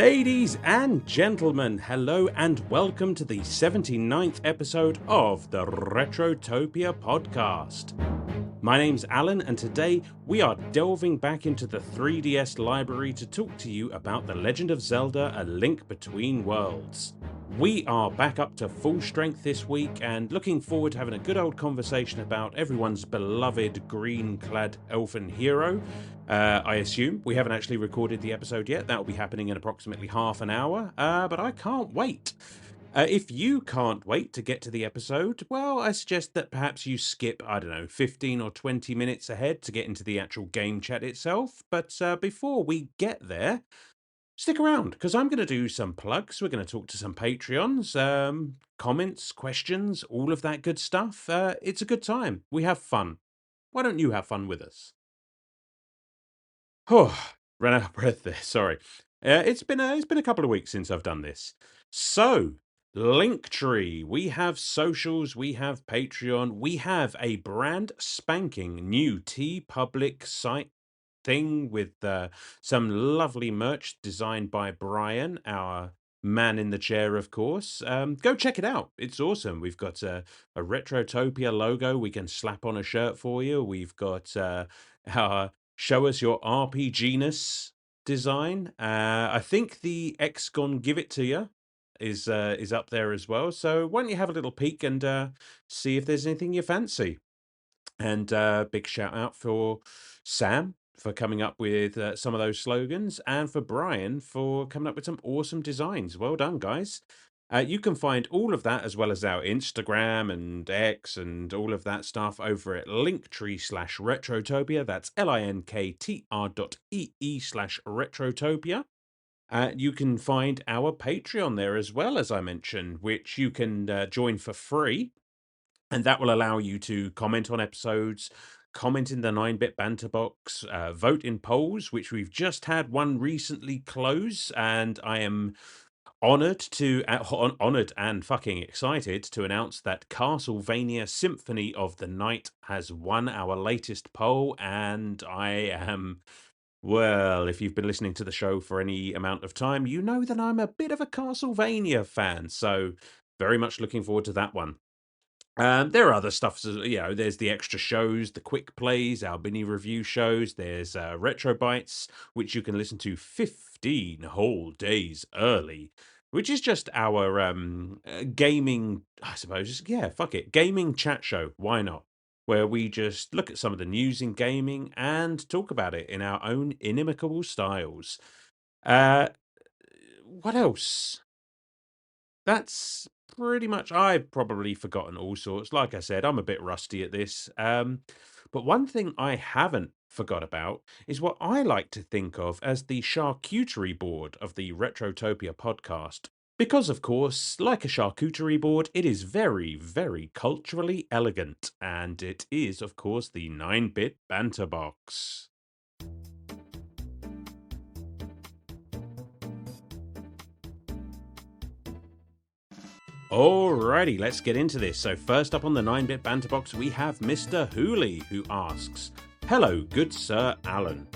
Ladies and gentlemen, hello and welcome to the 79th episode of the Retrotopia podcast. My name's Alan, and today we are delving back into the 3DS library to talk to you about The Legend of Zelda: A Link Between Worlds. We are back up to full strength this week and looking forward to having a good old conversation about everyone's beloved green-clad elfin hero. I assume we haven't actually recorded the episode yet. That will be happening in approximately half an hour, but I can't wait. If you can't wait to get to the episode, well, I suggest that perhaps you skip, 15 or 20 minutes ahead to get into the actual game chat itself. But before we get there, stick around, because I'm going to do some plugs. We're going to talk to some Patreons, comments, questions, all of that good stuff. It's a good time. We have fun. Why don't you have fun with us? Oh, ran out of breath there. Sorry. It's been a couple of weeks since I've done this. So, Linktree. We have socials. We have Patreon. We have a brand spanking new TeePublic site thing with some lovely merch designed by Brian, our man in the chair, of course. Go check it out. It's awesome. We've got a Retrotopia logo we can slap on a shirt for you. We've got our Show Us Your RPG-ness design. I think the X-Gon Give It To You is up there as well. So why don't you have a little peek and see if there's anything you fancy. And big shout out for Sam for coming up with some of those slogans, and for Brian for coming up with some awesome designs. Well done, guys. You can find all of that, as well as our Instagram and X and all of that stuff, over at linktree/retrotopia. That's linktr.ee/retrotopia. You can find our Patreon there as well, as I mentioned, which you can join for free. And that will allow you to comment on episodes, comment in the 9-bit banter box, vote in polls, which we've just had one recently close, and I am honored and fucking excited to announce that Castlevania Symphony of the Night has won our latest poll, and I am... Well, if you've been listening to the show for any amount of time, you know that I'm a bit of a Castlevania fan, so very much looking forward to that one. There are other stuff, there's the extra shows, the quick plays, our mini review shows, there's Retro Bites, which you can listen to 15 whole days early, which is just our gaming, I suppose, fuck it, gaming chat show, why not? Where we just look at some of the news in gaming and talk about it in our own inimicable styles. What else? That's pretty much... I've probably forgotten all sorts. Like I said, I'm a bit rusty at this. But one thing I haven't forgot about is what I like to think of as the charcuterie board of the Retrotopia podcast. Because, of course, like a charcuterie board, it is very, very culturally elegant. And it is, of course, the 9-bit banter box. Alrighty, let's get into this. So first up on the 9-bit banter box, we have Mr. Hooley, who asks, "Hello, good Sir Alan.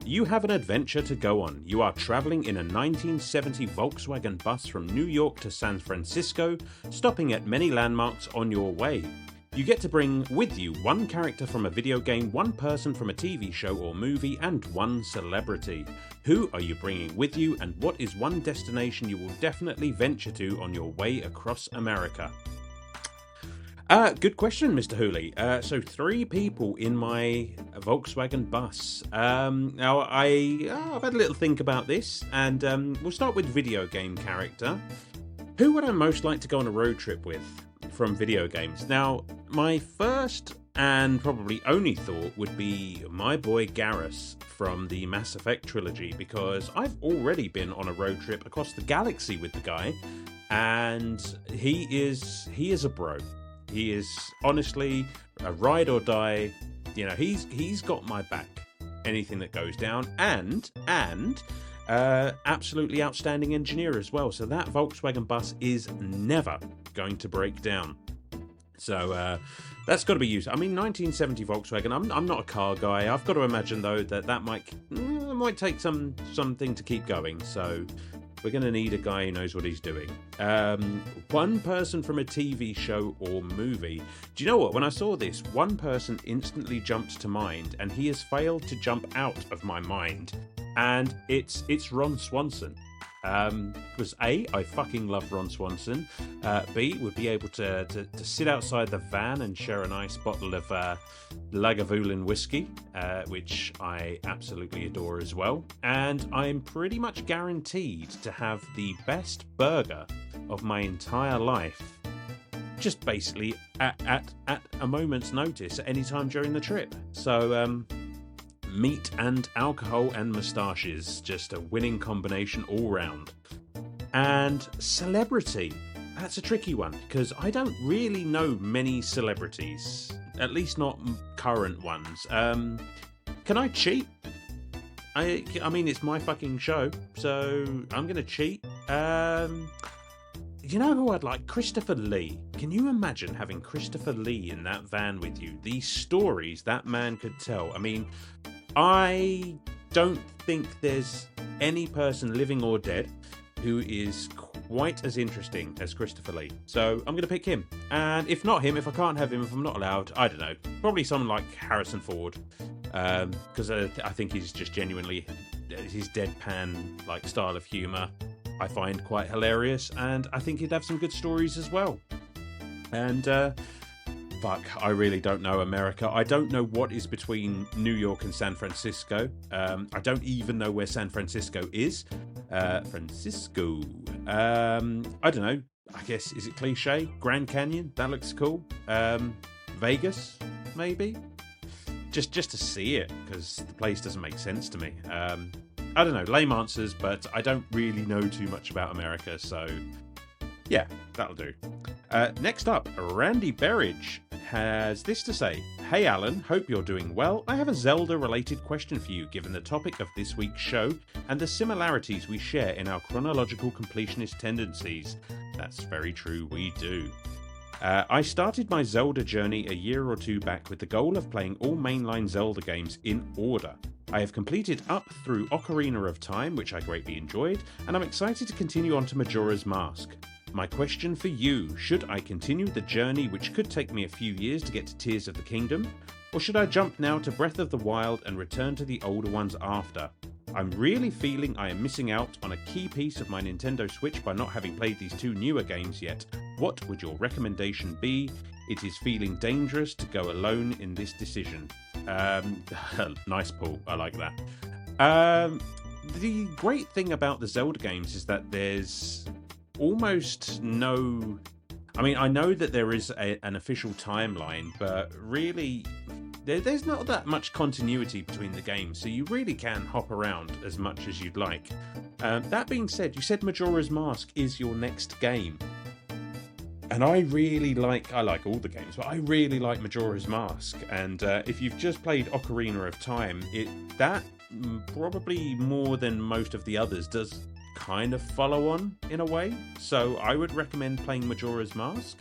You have an adventure to go on. You are travelling in a 1970 Volkswagen bus from New York to San Francisco, stopping at many landmarks on your way. You get to bring with you one character from a video game, one person from a TV show or movie, and one celebrity. Who are you bringing with you, and what is one destination you will definitely venture to on your way across America?" Good question, Mr. Hooley. So 3 people in my Volkswagen bus. Now, I've had a little think about this, and we'll start with video game character. Who would I most like to go on a road trip with from video games? Now, my first and probably only thought would be my boy Garrus from the Mass Effect trilogy, because I've already been on a road trip across the galaxy with the guy, and he is a bro. He is honestly a ride or die. You know, he's got my back. Anything that goes down, and absolutely outstanding engineer as well. So that Volkswagen bus is never going to break down. So that's got to be used. I mean, 1970 Volkswagen. I'm not a car guy. I've got to imagine though that might take something to keep going. So We're going to need a guy who knows what he's doing. One person from a TV show or movie. Do you know what? When I saw this, one person instantly jumped to mind, and he has failed to jump out of my mind. And it's Ron Swanson. Because A, I fucking love Ron Swanson. B, would be able to sit outside the van and share a nice bottle of Lagavulin whiskey, which I absolutely adore as well. And I'm pretty much guaranteed to have the best burger of my entire life, just basically at a moment's notice at any time during the trip. So, meat and alcohol and moustaches, just a winning combination all round. And celebrity, that's a tricky one, because I don't really know many celebrities, at least not current ones. Can I cheat? I mean, it's my fucking show, so I'm gonna cheat. You know who I'd like? Christopher Lee. Can you imagine having Christopher Lee in that van with you? These stories that man could tell. I mean, I don't think there's any person, living or dead, who is quite as interesting as Christopher Lee. So I'm going to pick him. And if not him, if I can't have him, if I'm not allowed, I don't know. Probably someone like Harrison Ford. Because I think he's just genuinely, his deadpan like style of humour I find quite hilarious. And I think he'd have some good stories as well. And fuck, I really don't know America. I don't know what is between New York and San Francisco. I don't even know where San Francisco is. Francisco. I don't know. I guess, is it cliche? Grand Canyon? That looks cool. Vegas, maybe? Just to see it, because the place doesn't make sense to me. I don't know. Lame answers, but I don't really know too much about America, so yeah, that'll do. Next up, Randy Berridge has this to say. Hey Alan, hope you're doing well. I have a Zelda related question for you given the topic of this week's show and the similarities we share in our chronological completionist tendencies. That's very true, we do. I started my Zelda journey a year or two back with the goal of playing all mainline Zelda games in order. I have completed up through Ocarina of Time, which I greatly enjoyed, and I'm excited to continue on to Majora's Mask. My question for you, should I continue the journey which could take me a few years to get to Tears of the Kingdom? Or should I jump now to Breath of the Wild and return to the older ones after? I'm really feeling I am missing out on a key piece of my Nintendo Switch by not having played these two newer games yet. What would your recommendation be? It is feeling dangerous to go alone in this decision. Nice, Paul. I like that. The great thing about the Zelda games is that there's almost no... I mean, I know that there is an official timeline, but really, there's not that much continuity between the games, so you really can hop around as much as you'd like. That being said, you said Majora's Mask is your next game. And I like all the games, but I really like Majora's Mask. And if you've just played Ocarina of Time, that probably more than most of the others does kind of follow on in a way. So I would recommend playing Majora's Mask.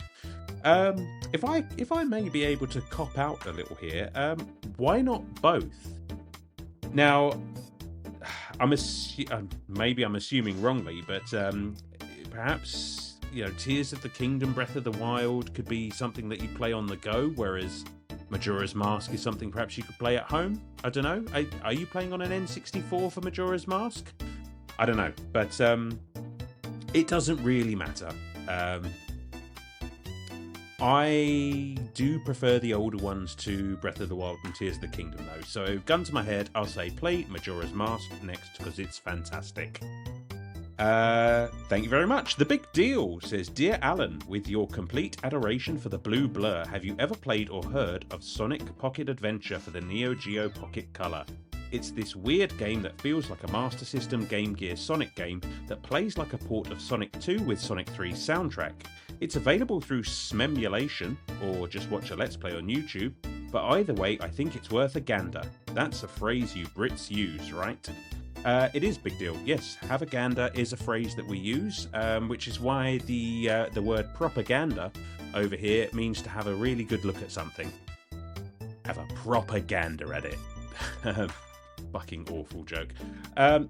If I may be able to cop out a little here, why not both? Now, maybe I'm assuming wrongly, but perhaps, you know, Tears of the Kingdom, Breath of the Wild could be something that you play on the go, whereas Majora's Mask is something perhaps you could play at home. I don't know. Are you playing on an N64 for Majora's Mask? I don't know, but it doesn't really matter. I do prefer the older ones to Breath of the Wild and Tears of the Kingdom, though. So, gun to my head, I'll say play Majora's Mask next because it's fantastic. Thank you very much. The Big Deal says, Dear Alan, with your complete adoration for the blue blur, have you ever played or heard of Sonic Pocket Adventure for the Neo Geo Pocket Color? It's this weird game that feels like a Master System Game Gear Sonic game that plays like a port of Sonic 2 with Sonic 3's soundtrack. It's available through Smemulation, or just watch a Let's Play on YouTube, but either way, I think it's worth a gander. That's a phrase you Brits use, right? It is Big Deal. Yes, have a gander is a phrase that we use, which is why the word propaganda over here means to have a really good look at something. Have a propaganda at it. fucking awful joke.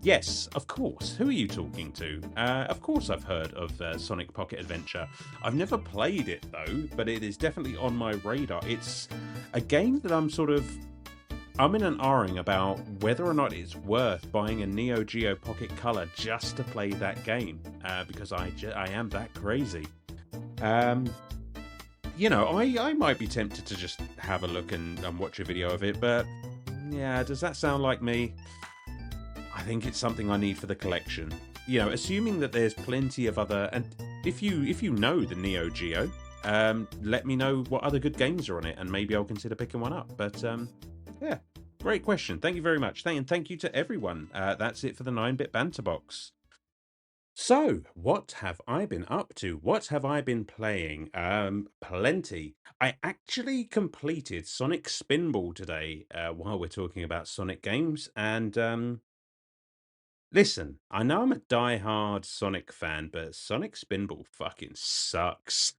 Yes, of course. Who are you talking to? Of course I've heard of Sonic Pocket Adventure. I've never played it though, but it is definitely on my radar. It's a game that I'm in an R-ing about whether or not it's worth buying a Neo Geo Pocket Color just to play that game, because I am that crazy. I might be tempted to just have a look and watch a video of it, but yeah, does that sound like me? I think it's something I need for the collection. Assuming that there's plenty of other, and if you know the Neo Geo, let me know what other good games are on it, and maybe I'll consider picking one up. But yeah, great question. Thank you very much. Thank you to everyone. That's it for the 9-bit banter box. So, what have I been up to? What have I been playing? Plenty. I actually completed Sonic Spinball today, while we're talking about Sonic games. And listen, I know I'm a die-hard Sonic fan, but Sonic Spinball fucking sucks.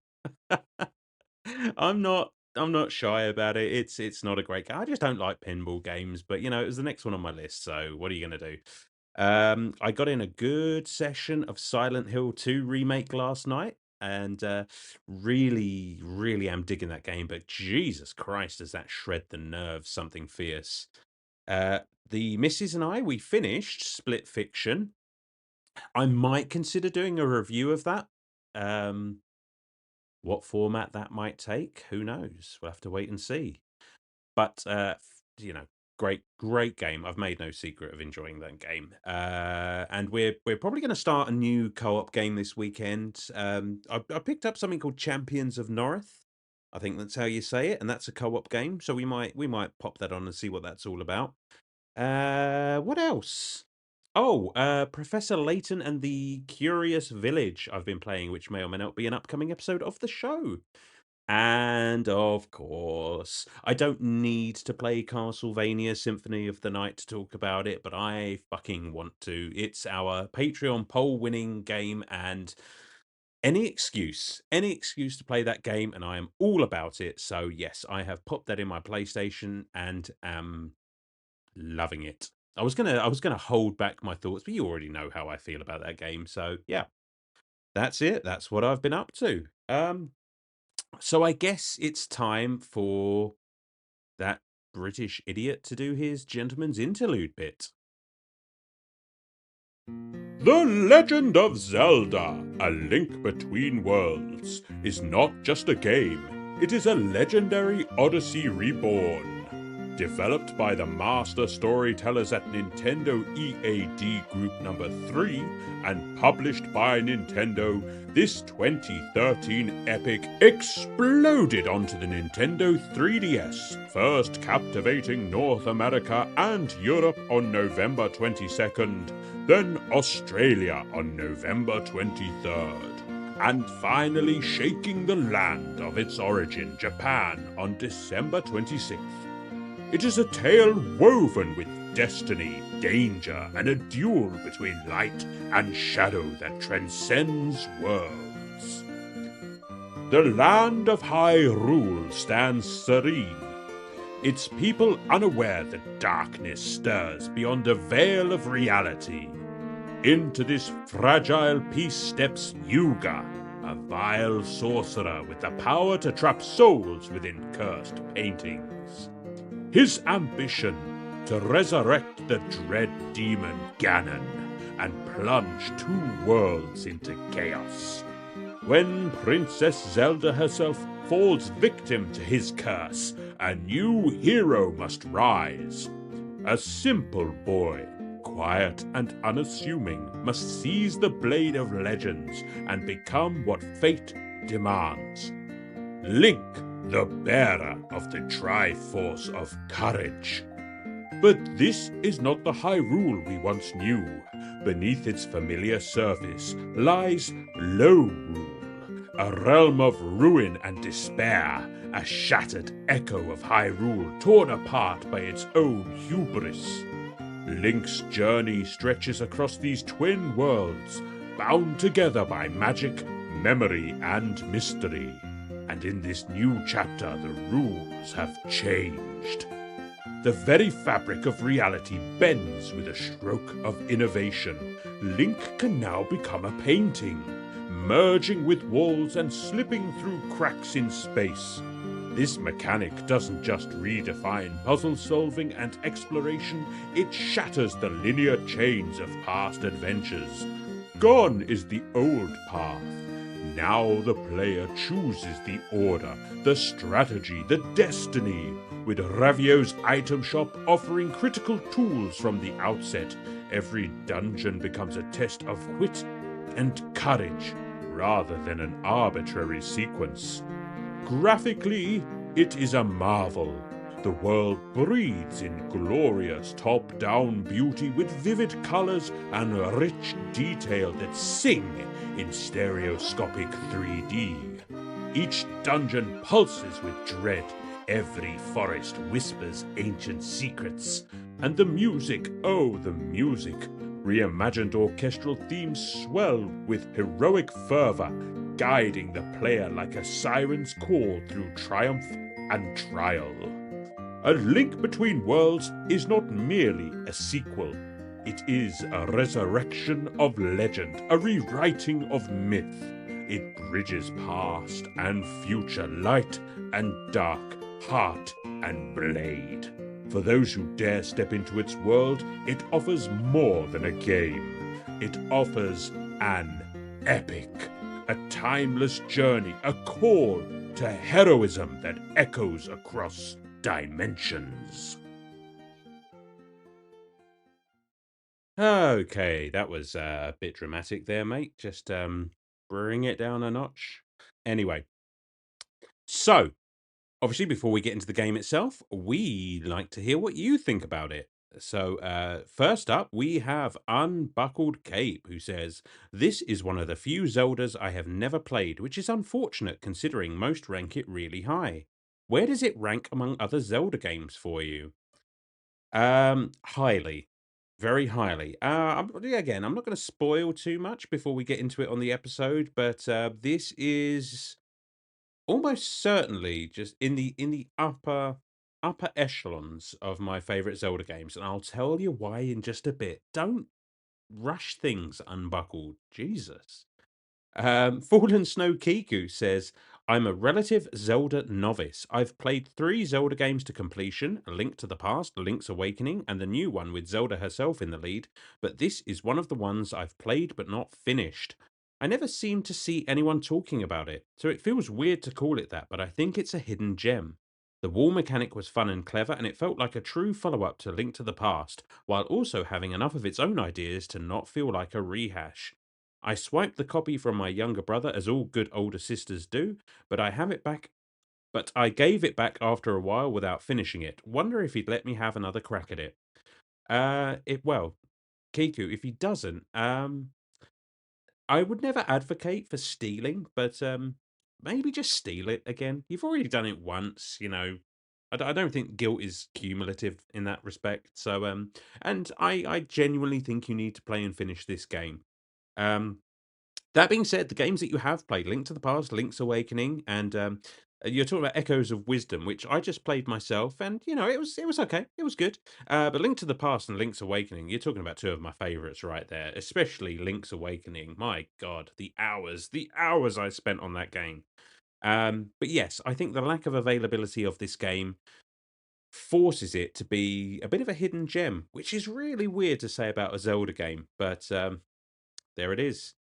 I'm not shy about it. It's not a great game. I just don't like pinball games, but it was the next one on my list, so what are you gonna do? I got in a good session of Silent Hill 2 remake last night, and really, really am digging that game. But Jesus Christ, does that shred the nerves? Something fierce. The missus and I, we finished Split Fiction. I might consider doing a review of that. What format that might take, who knows? We'll have to wait and see. But great game. I've made no secret of enjoying that game. And we're probably going to start a new co-op game this weekend. I picked up something called Champions of North. I think that's how you say it, and that's a co-op game. So we might pop that on and see what that's all about. What else? Oh, Professor Layton and the Curious Village I've been playing, which may or may not be an upcoming episode of the show. And of course, I don't need to play Castlevania Symphony of the Night to talk about it, but I fucking want to. It's our Patreon poll winning game, and any excuse to play that game, and I am all about it. So yes, I have popped that in my PlayStation and am loving it. I was gonna hold back my thoughts, but you already know how I feel about that game. So yeah, that's it. That's what I've been up to. So I guess it's time for that British idiot to do his gentleman's interlude bit. The Legend of Zelda, A Link Between Worlds, is not just a game, it is a legendary Odyssey reborn. Developed by the master storytellers at Nintendo EAD Group Number 3 and published by Nintendo, this 2013 epic exploded onto the Nintendo 3DS, first captivating North America and Europe on November 22nd, then Australia on November 23rd, and finally shaking the land of its origin, Japan, on December 26th. It is a tale woven with destiny, danger, and a duel between light and shadow that transcends worlds. The land of Hyrule stands serene, its people unaware that darkness stirs beyond a veil of reality. Into this fragile peace steps Yuga, a vile sorcerer with the power to trap souls within cursed paintings. His ambition to resurrect the dread demon Ganon and plunge 2 worlds into chaos. When Princess Zelda herself falls victim to his curse, a new hero must rise. A simple boy, quiet and unassuming, must seize the blade of legends and become what fate demands. Link, the bearer of the Triforce of Courage. But this is not the Hyrule we once knew. Beneath its familiar surface lies Lorule, a realm of ruin and despair, a shattered echo of Hyrule torn apart by its own hubris. Link's journey stretches across these twin worlds, bound together by magic, memory, and mystery. And in this new chapter, the rules have changed. The very fabric of reality bends with a stroke of innovation. Link can now become a painting, merging with walls and slipping through cracks in space. This mechanic doesn't just redefine puzzle solving and exploration, it shatters the linear chains of past adventures. Gone is the old path. Now the player chooses the order, the strategy, the destiny. With Ravio's item shop offering critical tools from the outset, every dungeon becomes a test of wit and courage rather than an arbitrary sequence. Graphically, it is a marvel. The world breathes in glorious top-down beauty with vivid colors and rich detail that sing in stereoscopic 3D. Each dungeon pulses with dread. Every forest whispers ancient secrets. And the music, oh, the music. Reimagined orchestral themes swell with heroic fervor, guiding the player like a siren's call through triumph and trial. A Link Between Worlds is not merely a sequel. It is a resurrection of legend, a rewriting of myth. It bridges past and future, light and dark, heart and blade. For those who dare step into its world, it offers more than a game. It offers an epic, a timeless journey, a call to heroism that echoes across dimensions. Okay, that was a bit dramatic there, mate. Just bring it down a notch. Anyway, so obviously, before we get into the game itself, we like to hear what you think about it. So, first up, we have Unbuckled Cape, who says, "This is one of the few Zeldas I have never played, which is unfortunate considering most rank it really high. Where does it rank among other Zelda games for you?" Highly. Very highly. Again, I'm not going to spoil too much before we get into it on the episode, but this is almost certainly just in the upper echelons of my favorite Zelda games, and I'll tell you why in just a bit. Don't rush things, Unbuckled. Jesus. Fallen Snow Kiku says, "I'm a relative Zelda novice. I've played 3 Zelda games to completion, A Link to the Past, Link's Awakening, and the new one with Zelda herself in the lead, but this is one of the ones I've played but not finished. I never seem to see anyone talking about it, so it feels weird to call it that, but I think it's a hidden gem. The wall mechanic was fun and clever, and it felt like a true follow-up to Link to the Past, while also having enough of its own ideas to not feel like a rehash. I swiped the copy from my younger brother, as all good older sisters do, but I have it back. But I gave it back after a while without finishing it. Wonder if he'd let me have another crack at it. Well, Kiku, if he doesn't, I would never advocate for stealing, but maybe just steal it again. You've already done it once, you know. I don't think guilt is cumulative in that respect. So, and I genuinely think you need to play and finish this game. Um, that being said, the games that you have played, Link to the Past, Link's Awakening, and you're talking about Echoes of Wisdom, which I just played myself, and you know it was okay, it was good. But Link to the Past and Link's Awakening, you're talking about 2 of my favorites right there, especially Link's Awakening. My God, the hours I spent on that game. But yes, I think the lack of availability of this game forces it to be a bit of a hidden gem, which is really weird to say about a Zelda game, but there it is.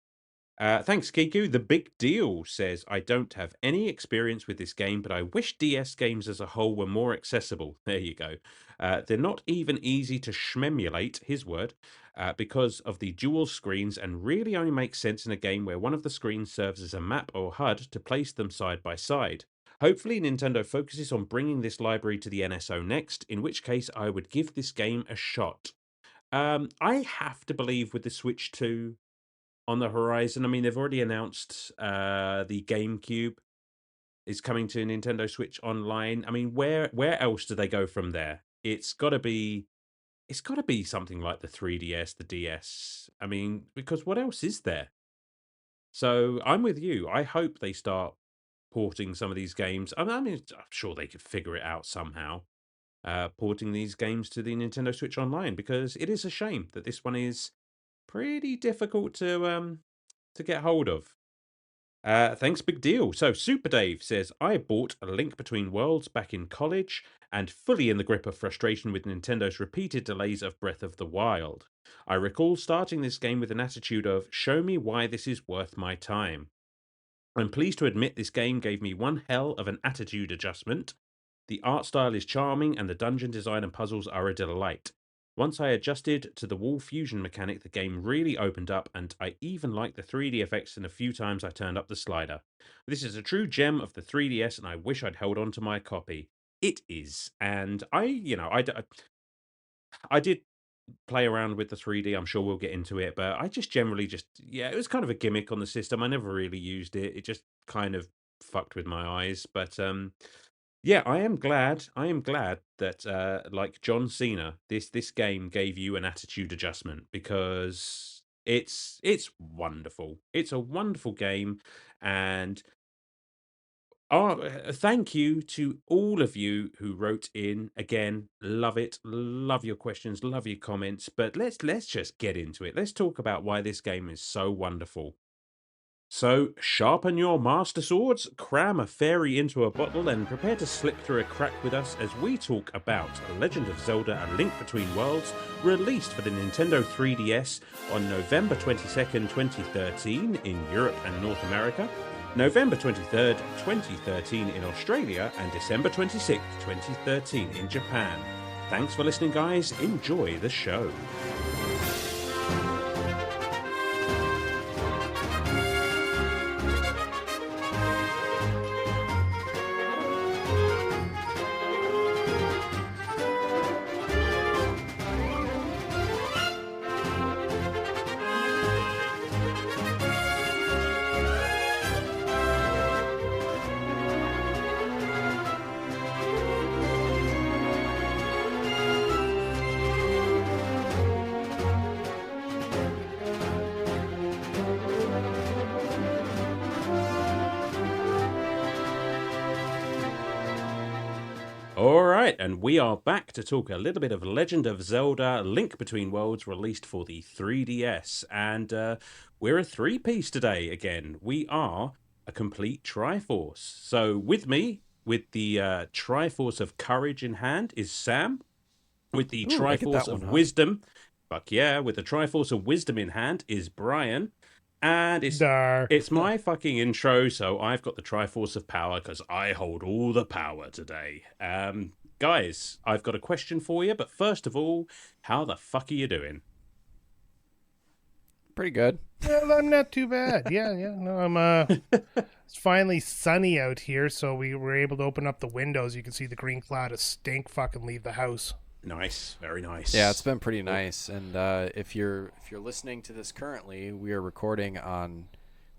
Thanks, Kiku. The Big Deal says, "I don't have any experience with this game, but I wish DS games as a whole were more accessible." There you go. They're not even easy to shmemulate, his word, because of the dual screens and really only make sense in a game where one of the screens serves as a map or HUD to place them side by side. Hopefully, Nintendo focuses on bringing this library to the NSO next, in which case I would give this game a shot. I have to believe with the Switch 2 on the horizon. I mean, they've already announced the GameCube is coming to Nintendo Switch Online. I mean, where else do they go from there? It's got to be something like the 3DS, the DS. I mean, because what else is there? So I'm with you. I hope they start porting some of these games. I mean, I'm sure they could figure it out somehow. porting these games to the Nintendo Switch Online, because it is a shame that this one is pretty difficult to get hold of. Thanks, big deal. So, Super Dave says, I bought A Link Between Worlds back in college and fully in the grip of frustration with Nintendo's repeated delays of Breath of the Wild. I recall starting this game with an attitude of, show me why this is worth my time. I'm pleased to admit this game gave me one hell of an attitude adjustment. The art style is charming and the dungeon design and puzzles are a delight. Once I adjusted to the wall fusion mechanic, the game really opened up, and I even liked the 3D effects in a few times I turned up the slider. This is a true gem of the 3DS, and I wish I'd held on to my copy. It is, and I did play around with the 3D. I'm sure we'll get into it, but I just generally yeah, it was kind of a gimmick on the system. I never really used it. It just kind of fucked with my eyes, but yeah, I am glad. I am glad that, like John Cena, this game gave you an attitude adjustment, because it's wonderful. It's a wonderful game, and thank you to all of you who wrote in. Again, love it, love your questions, love your comments. But let's just get into it. Let's talk about why this game is so wonderful. So, sharpen your master swords, cram a fairy into a bottle, and prepare to slip through a crack with us as we talk about Legend of Zelda: A Link Between Worlds, released for the Nintendo 3DS on November 22nd, 2013 in Europe and North America, November 23rd, 2013 in Australia, and December 26th, 2013 in Japan. Thanks for listening, guys. Enjoy the show. And we are back to talk a little bit of Legend of Zelda: Link Between Worlds, released for the 3DS. And we're a three-piece today again. We are a complete Triforce. So with me, with the Triforce of Courage in hand, is Sam. With the Triforce of Wisdom, fuck yeah, with the Triforce of Wisdom in hand is Brian. And it's my fucking intro, so I've got the Triforce of Power, because I hold all the power today. Guys, I've got a question for you, but first of all, how the fuck are you doing? Pretty good. Well, I'm not too bad. Yeah. No, I'm. It's finally sunny out here, so we were able to open up the windows. You can see the green cloud of stink fucking leave the house. Nice, very nice. Yeah, it's been pretty nice. And if you're listening to this currently, we are recording on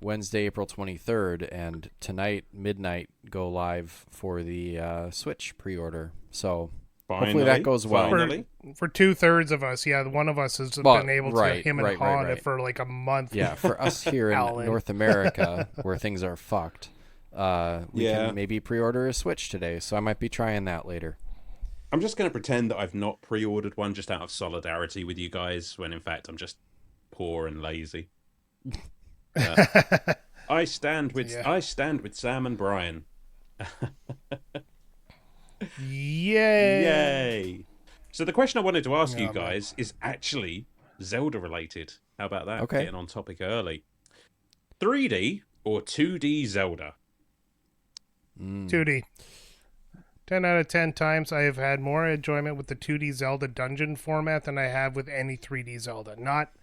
Wednesday, April 23rd, and tonight midnight go live for the Switch pre-order. So hopefully that goes well. For 2/3 of us, yeah, one of us has been able to him and Han it for like a month. Yeah, for us here in North America, where things are fucked, we can maybe pre-order a Switch today. So I might be trying that later. I'm just going to pretend that I've not pre-ordered one, just out of solidarity with you guys, when in fact I'm just poor and lazy. I stand with Sam and Brian. Yay! So the question I wanted to ask you guys is actually Zelda related. How about that? Okay. Getting on topic early. 3D or 2D Zelda? 2D. 10 out of 10 times I have had more enjoyment with the 2D Zelda dungeon format than I have with any 3D Zelda. Not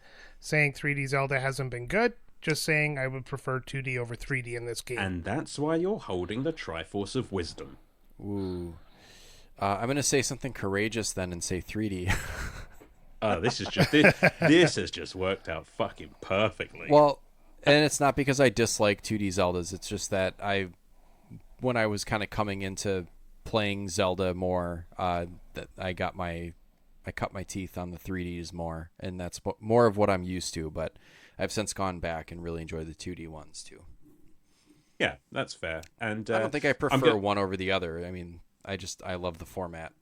saying 3D Zelda hasn't been good, just saying I would prefer 2D over 3D in this game. And that's why you're holding the Triforce of Wisdom. Ooh. I'm going to say something courageous then and say 3D. This has just worked out fucking perfectly. Well, and it's not because I dislike 2D Zeldas. It's just that when I was kind of coming into playing Zelda more, that I cut my teeth on the 3Ds more, and that's more of what I'm used to. But I've since gone back and really enjoyed the 2D ones too. Yeah, that's fair. And I don't think I prefer one over the other. I mean, I love the format.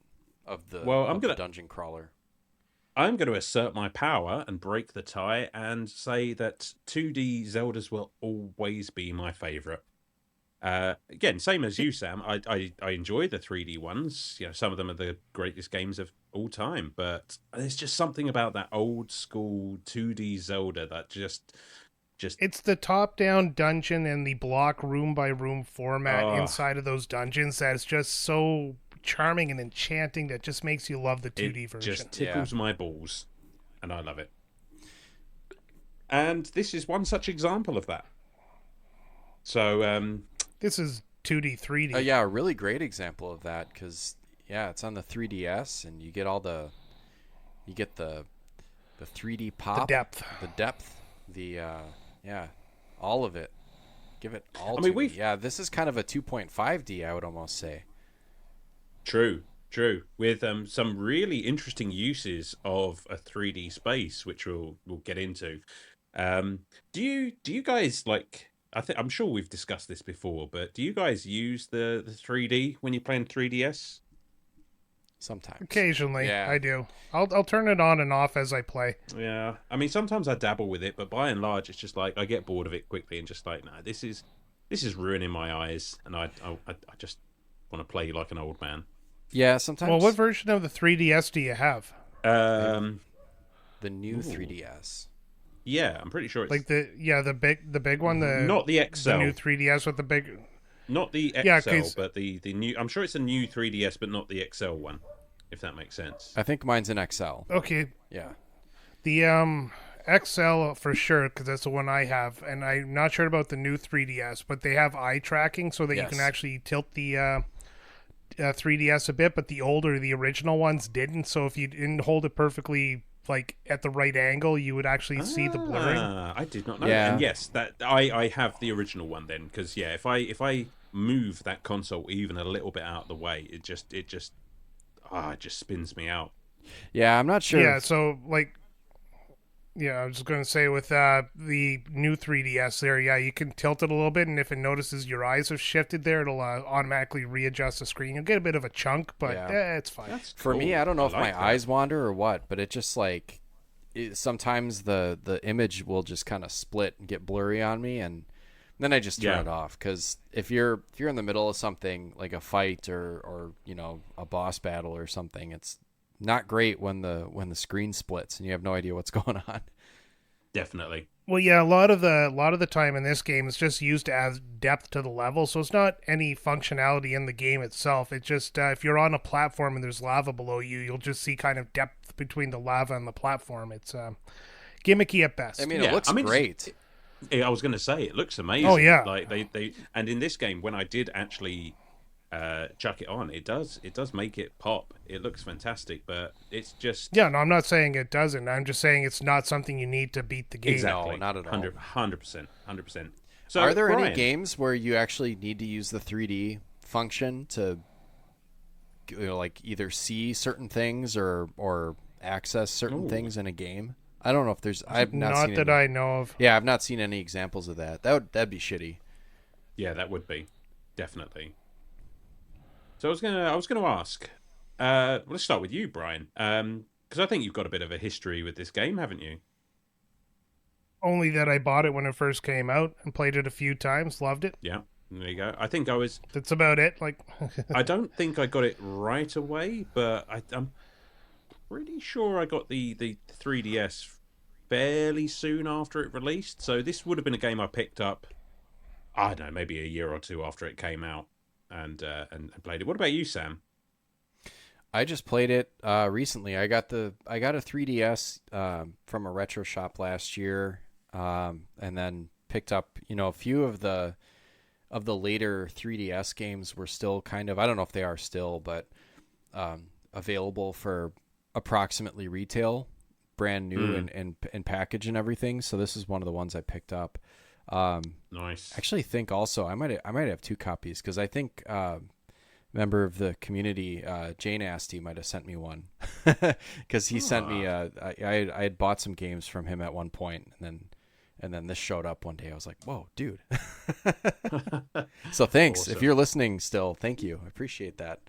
Well, of the dungeon crawler. I'm going to assert my power and break the tie and say that 2D Zeldas will always be my favorite. Again, same as you, Sam. I enjoy the 3D ones. You know, some of them are the greatest games of all time. But there's just something about that old school 2D Zelda that just It's the top-down dungeon and the block room-by-room format oh, inside of those dungeons that's just so charming and enchanting that just makes you love the 2D it version. just tickles my balls, and I love it. And this is one such example of that. So, This is 2D, 3D. Yeah, a really great example of that because it's on the 3DS and you get the 3D pop, The depth. the all of it. Give it all I to mean, me. Yeah, this is kind of a 2.5D, I would almost say. True, with some really interesting uses of a 3D space, which we'll get into. Do you guys like? I'm sure we've discussed this before, but do you guys use the 3D when you're playing 3DS? Sometimes, Occasionally, yeah. I do. I'll turn it on and off as I play. Yeah, I mean sometimes I dabble with it, but by and large, it's just like I get bored of it quickly and just like, no, this is ruining my eyes, and I just want to play like an old man. Yeah, sometimes. Well, what version of the 3DS do you have? Um, the new Ooh. 3DS. Yeah, I'm pretty sure it's Like the big one, not the XL, the new 3DS with the big. not the XL, Yeah, 'cause- but the new. I'm sure it's a new 3DS, but not the XL one, if that makes sense. I think mine's an XL. Okay, Yeah. the XL for sure because that's the one I have, and I'm not sure about the new 3DS, but they have eye tracking so that you can Yes. actually tilt the 3DS a bit, but the original ones didn't. So if you didn't hold it perfectly like at the right angle, you would actually see the blurring. I did not know. Yeah. That. And yes, that I have the original one then, because if I move that console even a little bit out of the way, it just spins me out. Yeah, I'm not sure. Yeah, so like, yeah, I was just gonna say with the new 3DS there, yeah, you can tilt it a little bit, and if it notices your eyes have shifted there, it'll automatically readjust the screen. You'll get a bit of a chunk, but it's fine. That's For cool. me, I don't know if like my that. eyes wander or what, but it just like sometimes the image will just kind of split and get blurry on me, and then I just turn it off. Because if you're in the middle of something like a fight or a boss battle or something, it's not great when the screen splits and you have no idea what's going on. Definitely. Well, yeah, a lot of the time in this game is just used to add depth to the level, so it's not any functionality in the game itself. It's just if you're on a platform and there's lava below you, you'll just see kind of depth between the lava and the platform. It's gimmicky at best. I mean, it looks great. I was going to say it looks amazing. Oh, yeah. Like they and in this game when I did actually chuck it on, it does make it pop. It looks fantastic, but it's just yeah. No, I'm not saying it doesn't. I'm just saying it's not something you need to beat the game. exactly No, not at all. 100%. So Are there Brian, any games where you actually need to use the 3D function to like either see certain things or access certain things in a game? I don't know if there's. I've not seen that any. I know of. Yeah, I've not seen any examples of that. That'd be shitty. Yeah, that would be definitely. So I was gonna ask. Let's start with you, Brian, because I think you've got a bit of a history with this game, haven't you? Only that I bought it when it first came out and played it a few times, loved it. Yeah, there you go. I think I was. That's about it. Like, I don't think I got it right away, but I'm pretty sure I got the 3DS fairly soon after it released. So this would have been a game I picked up. I don't know, maybe a year or two after it came out, and played it. What about you, Sam? I just played it recently. I got a 3DS from a retro shop last year, and then picked up. A few of the later 3DS games were still kind of. I don't know if they are still, but available for approximately retail, brand new and package and everything. So this is one of the ones I picked up. Nice. I actually think also I might have two copies because I think member of the community Jane Asty might have sent me one because he sent me I had bought some games from him at one point and then this showed up one day. I was like, whoa, dude. So thanks. Awesome. If you're listening still, thank you. I appreciate that.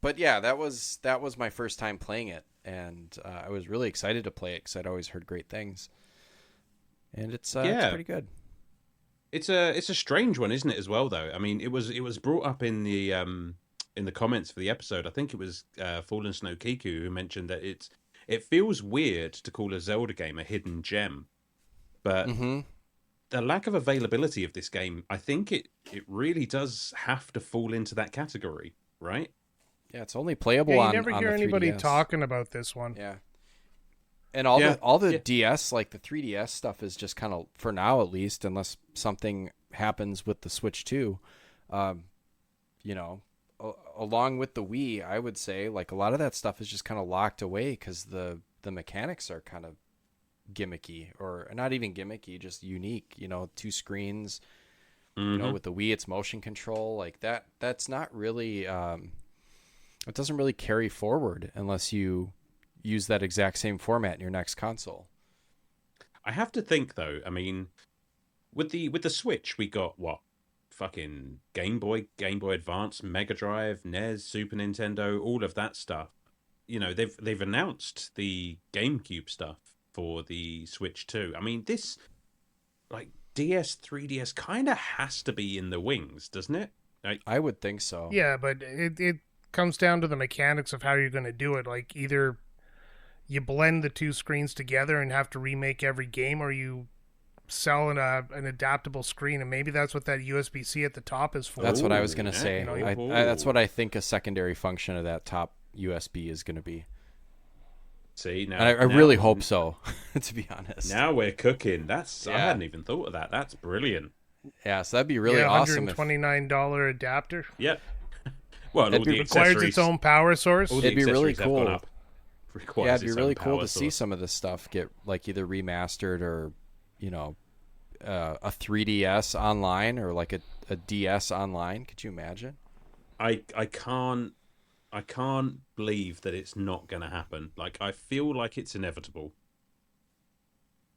But yeah, that was my first time playing it, and I was really excited to play it because I'd always heard great things, and it's Yeah, pretty good. it's a strange one, isn't it? As well, though. I mean, it was brought up in the comments for the episode. I think it was Fallen Snow Kiku who mentioned that it feels weird to call a Zelda game a hidden gem, but Mm-hmm. the lack of availability of this game, I think it really does have to fall into that category, right? Yeah, it's only Yeah, playable you on never the hear anybody 3DS. talking about this one. Yeah. And all Yeah, the yeah. DS, like the 3DS stuff, is just kind of, for now at least, unless something happens with the Switch 2, um, you know, along with the Wii, I would say like a lot of that stuff is just kind of locked away because the mechanics are kind of gimmicky, or not even gimmicky, just unique. You know, two screens. You know, Hmm. with the Wii, it's motion control like that. That's not really. It doesn't really carry forward unless you use that exact same format in your next console. I have to think though. I mean, with the Switch, we got what? Fucking Game Boy Advance, Mega Drive, NES, Super Nintendo, all of that stuff. You know, they've announced the GameCube stuff for the Switch too. I mean, this like DS, 3DS kind of has to be in the wings, doesn't it? Like, I would think so. Yeah, but it comes down to the mechanics of how you're going to do it. Like either you blend the two screens together and have to remake every game, or you sell an adaptable screen, and maybe that's what that USB-C at the top is for. That's what I was ooh, gonna yeah, say. You know, That's what I think a secondary function of that top USB is going to be. see now, And I really hope so, to be honest. Now we're cooking. I Yeah. hadn't even thought of that. That's brilliant. Yeah, so that'd be really yeah, awesome if $129 adapter. Yep. Well, It'd all be the Requires accessories. its own power source. All the It'd be really accessories have gone cool. up. Requires yeah, it'd be its really own cool power to see source. some of this stuff get like either remastered or, you know, a 3DS online or like a DS online. Could you imagine? I can't believe that it's not going to happen. Like I feel like it's inevitable.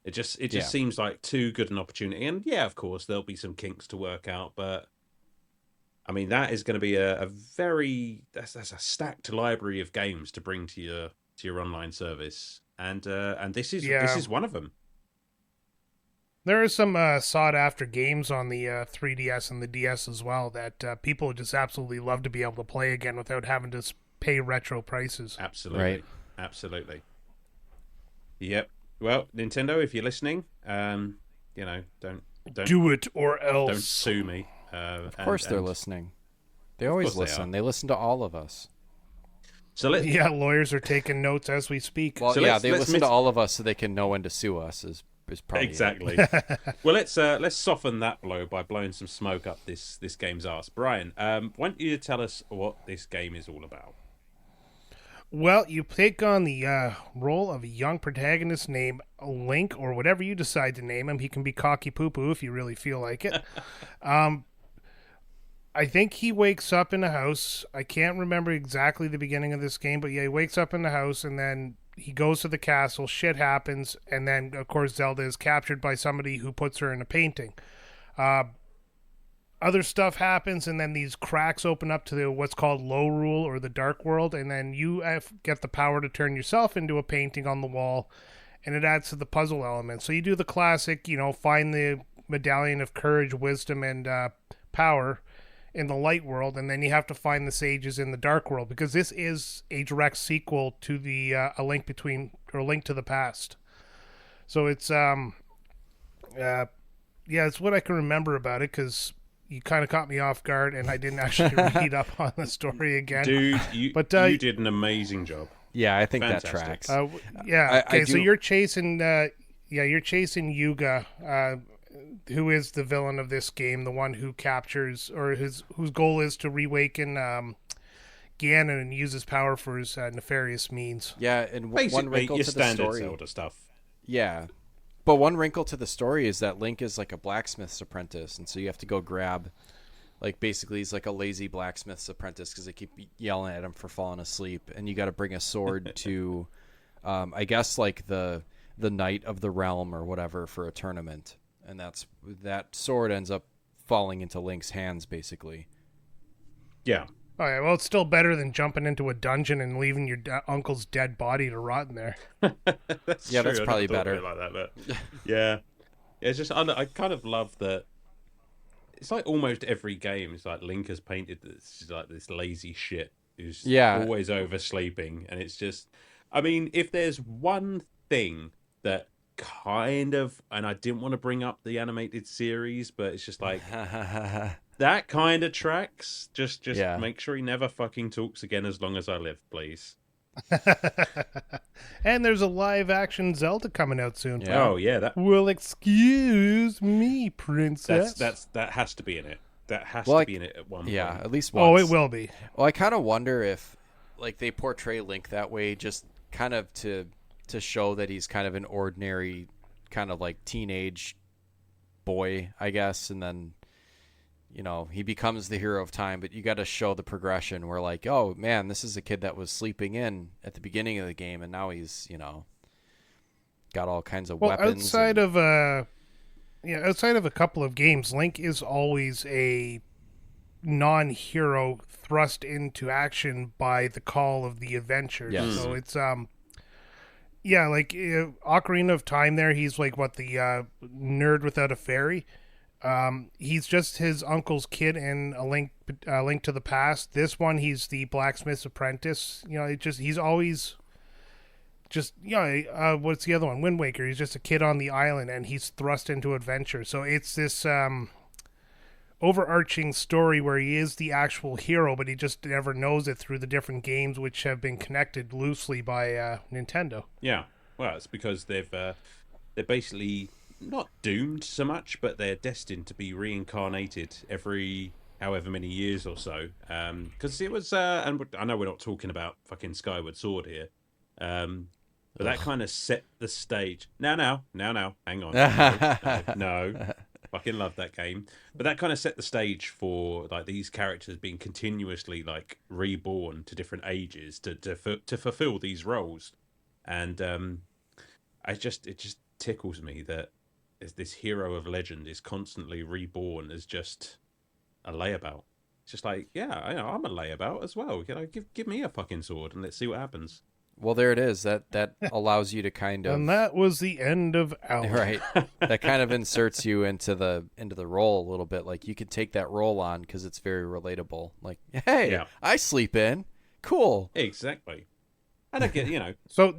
It just Yeah. seems like too good an opportunity. And yeah, of course there'll be some kinks to work out, but I mean that is going to be a very that's a stacked library of games to bring to your online service. And this is Yeah. one of them. There are some sought-after games on the 3DS and the DS as well that people would just absolutely love to be able to play again without having to pay retro prices. Absolutely. Right. Absolutely. Yep. Well, Nintendo, if you're listening, don't Do it or don't else. sue me. Of course they're listening. They always course they listen. are. They listen to all of us. So let's Yeah, lawyers are taking notes as we speak. Well, So yeah, let's- they let's listen to all of us so they can know when to sue us. Is probably it. exactly. Well, let's soften that blow by blowing some smoke up this game's arse. Brian, why don't you tell us what this game is all about? Well, you take on the role of a young protagonist named Link, or whatever you decide to name him. He can be Cocky Poo Poo if you really feel like it. I think he wakes up in a house. I can't remember exactly the beginning of this game, but yeah, he wakes up in the house and then he goes to the castle. Shit happens, and then of course Zelda is captured by somebody who puts her in a painting. Other stuff happens, and then these cracks open up to what's called Low Rule or the Dark World, and then you get the power to turn yourself into a painting on the wall, and it adds to the puzzle element. So you do the classic, find the medallion of courage, wisdom, and power in the light world, and then you have to find the sages in the dark world, because this is a direct sequel to the A Link to the Past. So it's it's what I can remember about it, because you kind of caught me off guard, and I didn't actually read up on the story again. Dude, But, you did an amazing job. Yeah, I think Fantastic. that tracks. Yeah. I Okay. So do- you're chasing. You're chasing Yuga, who is the villain of this game, the one who captures, or whose goal is to reawaken Ganon and use his power for his nefarious means. Yeah, and one Basically, wrinkle your to the standard story. Zelda stuff. Yeah. But one wrinkle to the story is that Link is like a blacksmith's apprentice, and so you have to go grab, like, basically he's like a lazy blacksmith's apprentice because they keep yelling at him for falling asleep, and you got to bring a sword to, I guess, like the Knight of the Realm or whatever for a tournament, and that sword ends up falling into Link's hands, basically. Yeah. Oh, yeah, well, it's still better than jumping into a dungeon and leaving your uncle's dead body to rot in there. That's Yeah, true. that's I never probably thought of better. it like that, but yeah. It's just I kind of love that. It's like almost every game. It's like Link has painted this like this lazy shit who's Yeah. always oversleeping, and it's just. I mean, if there's one thing that kind of, and I didn't want to bring up the animated series, but it's just like that kind of tracks. Just Yeah. make sure he never fucking talks again as long as I live, please. And there's a live action Zelda coming out soon. Yeah. Oh yeah, that Well, excuse me, princess. that has to be in it. That has Well, to be in it at one Yeah, point. at least once. Oh, it will be. Well, I kind of wonder if, like, they portray Link that way, just kind of to show that he's kind of an ordinary, kind of like teenage boy, I guess, and then, you know, he becomes the hero of time. But you got to show the progression. Where like, oh man, this is a kid that was sleeping in at the beginning of the game, and now he's, you know, got all kinds of Well, weapons. outside of a couple of games, Link is always a non-hero thrust into action by the call of the adventure. Yes. So it's like Ocarina of Time. There, he's like what the nerd without a fairy. He's just his uncle's kid in a Link to the Past. This one, he's the blacksmith's apprentice. You know, he's always just what's the other one? Wind Waker. He's just a kid on the island, and he's thrust into adventure. So it's this overarching story where he is the actual hero, but he just never knows it through the different games, which have been connected loosely by Nintendo. Yeah, well, it's because they're basically not doomed so much, but they're destined to be reincarnated every however many years or so. Because it was, and I know we're not talking about fucking Skyward Sword here, but that kind of set the stage. Now, hang on, no. Fucking love that game, but that kind of set the stage for like these characters being continuously like reborn to different ages to fulfill these roles, and it just tickles me that this hero of legend is constantly reborn as just a layabout. It's just like, yeah, I'm a layabout as well. You know, give me a fucking sword and let's see what happens. well, there it is. That allows you to kind of, And that was the end of Alan. right. That kind of inserts you into the role a little bit. Like you can take that role on because it's very relatable. Like, hey, Yeah. I sleep in. Cool. Exactly. And I get, So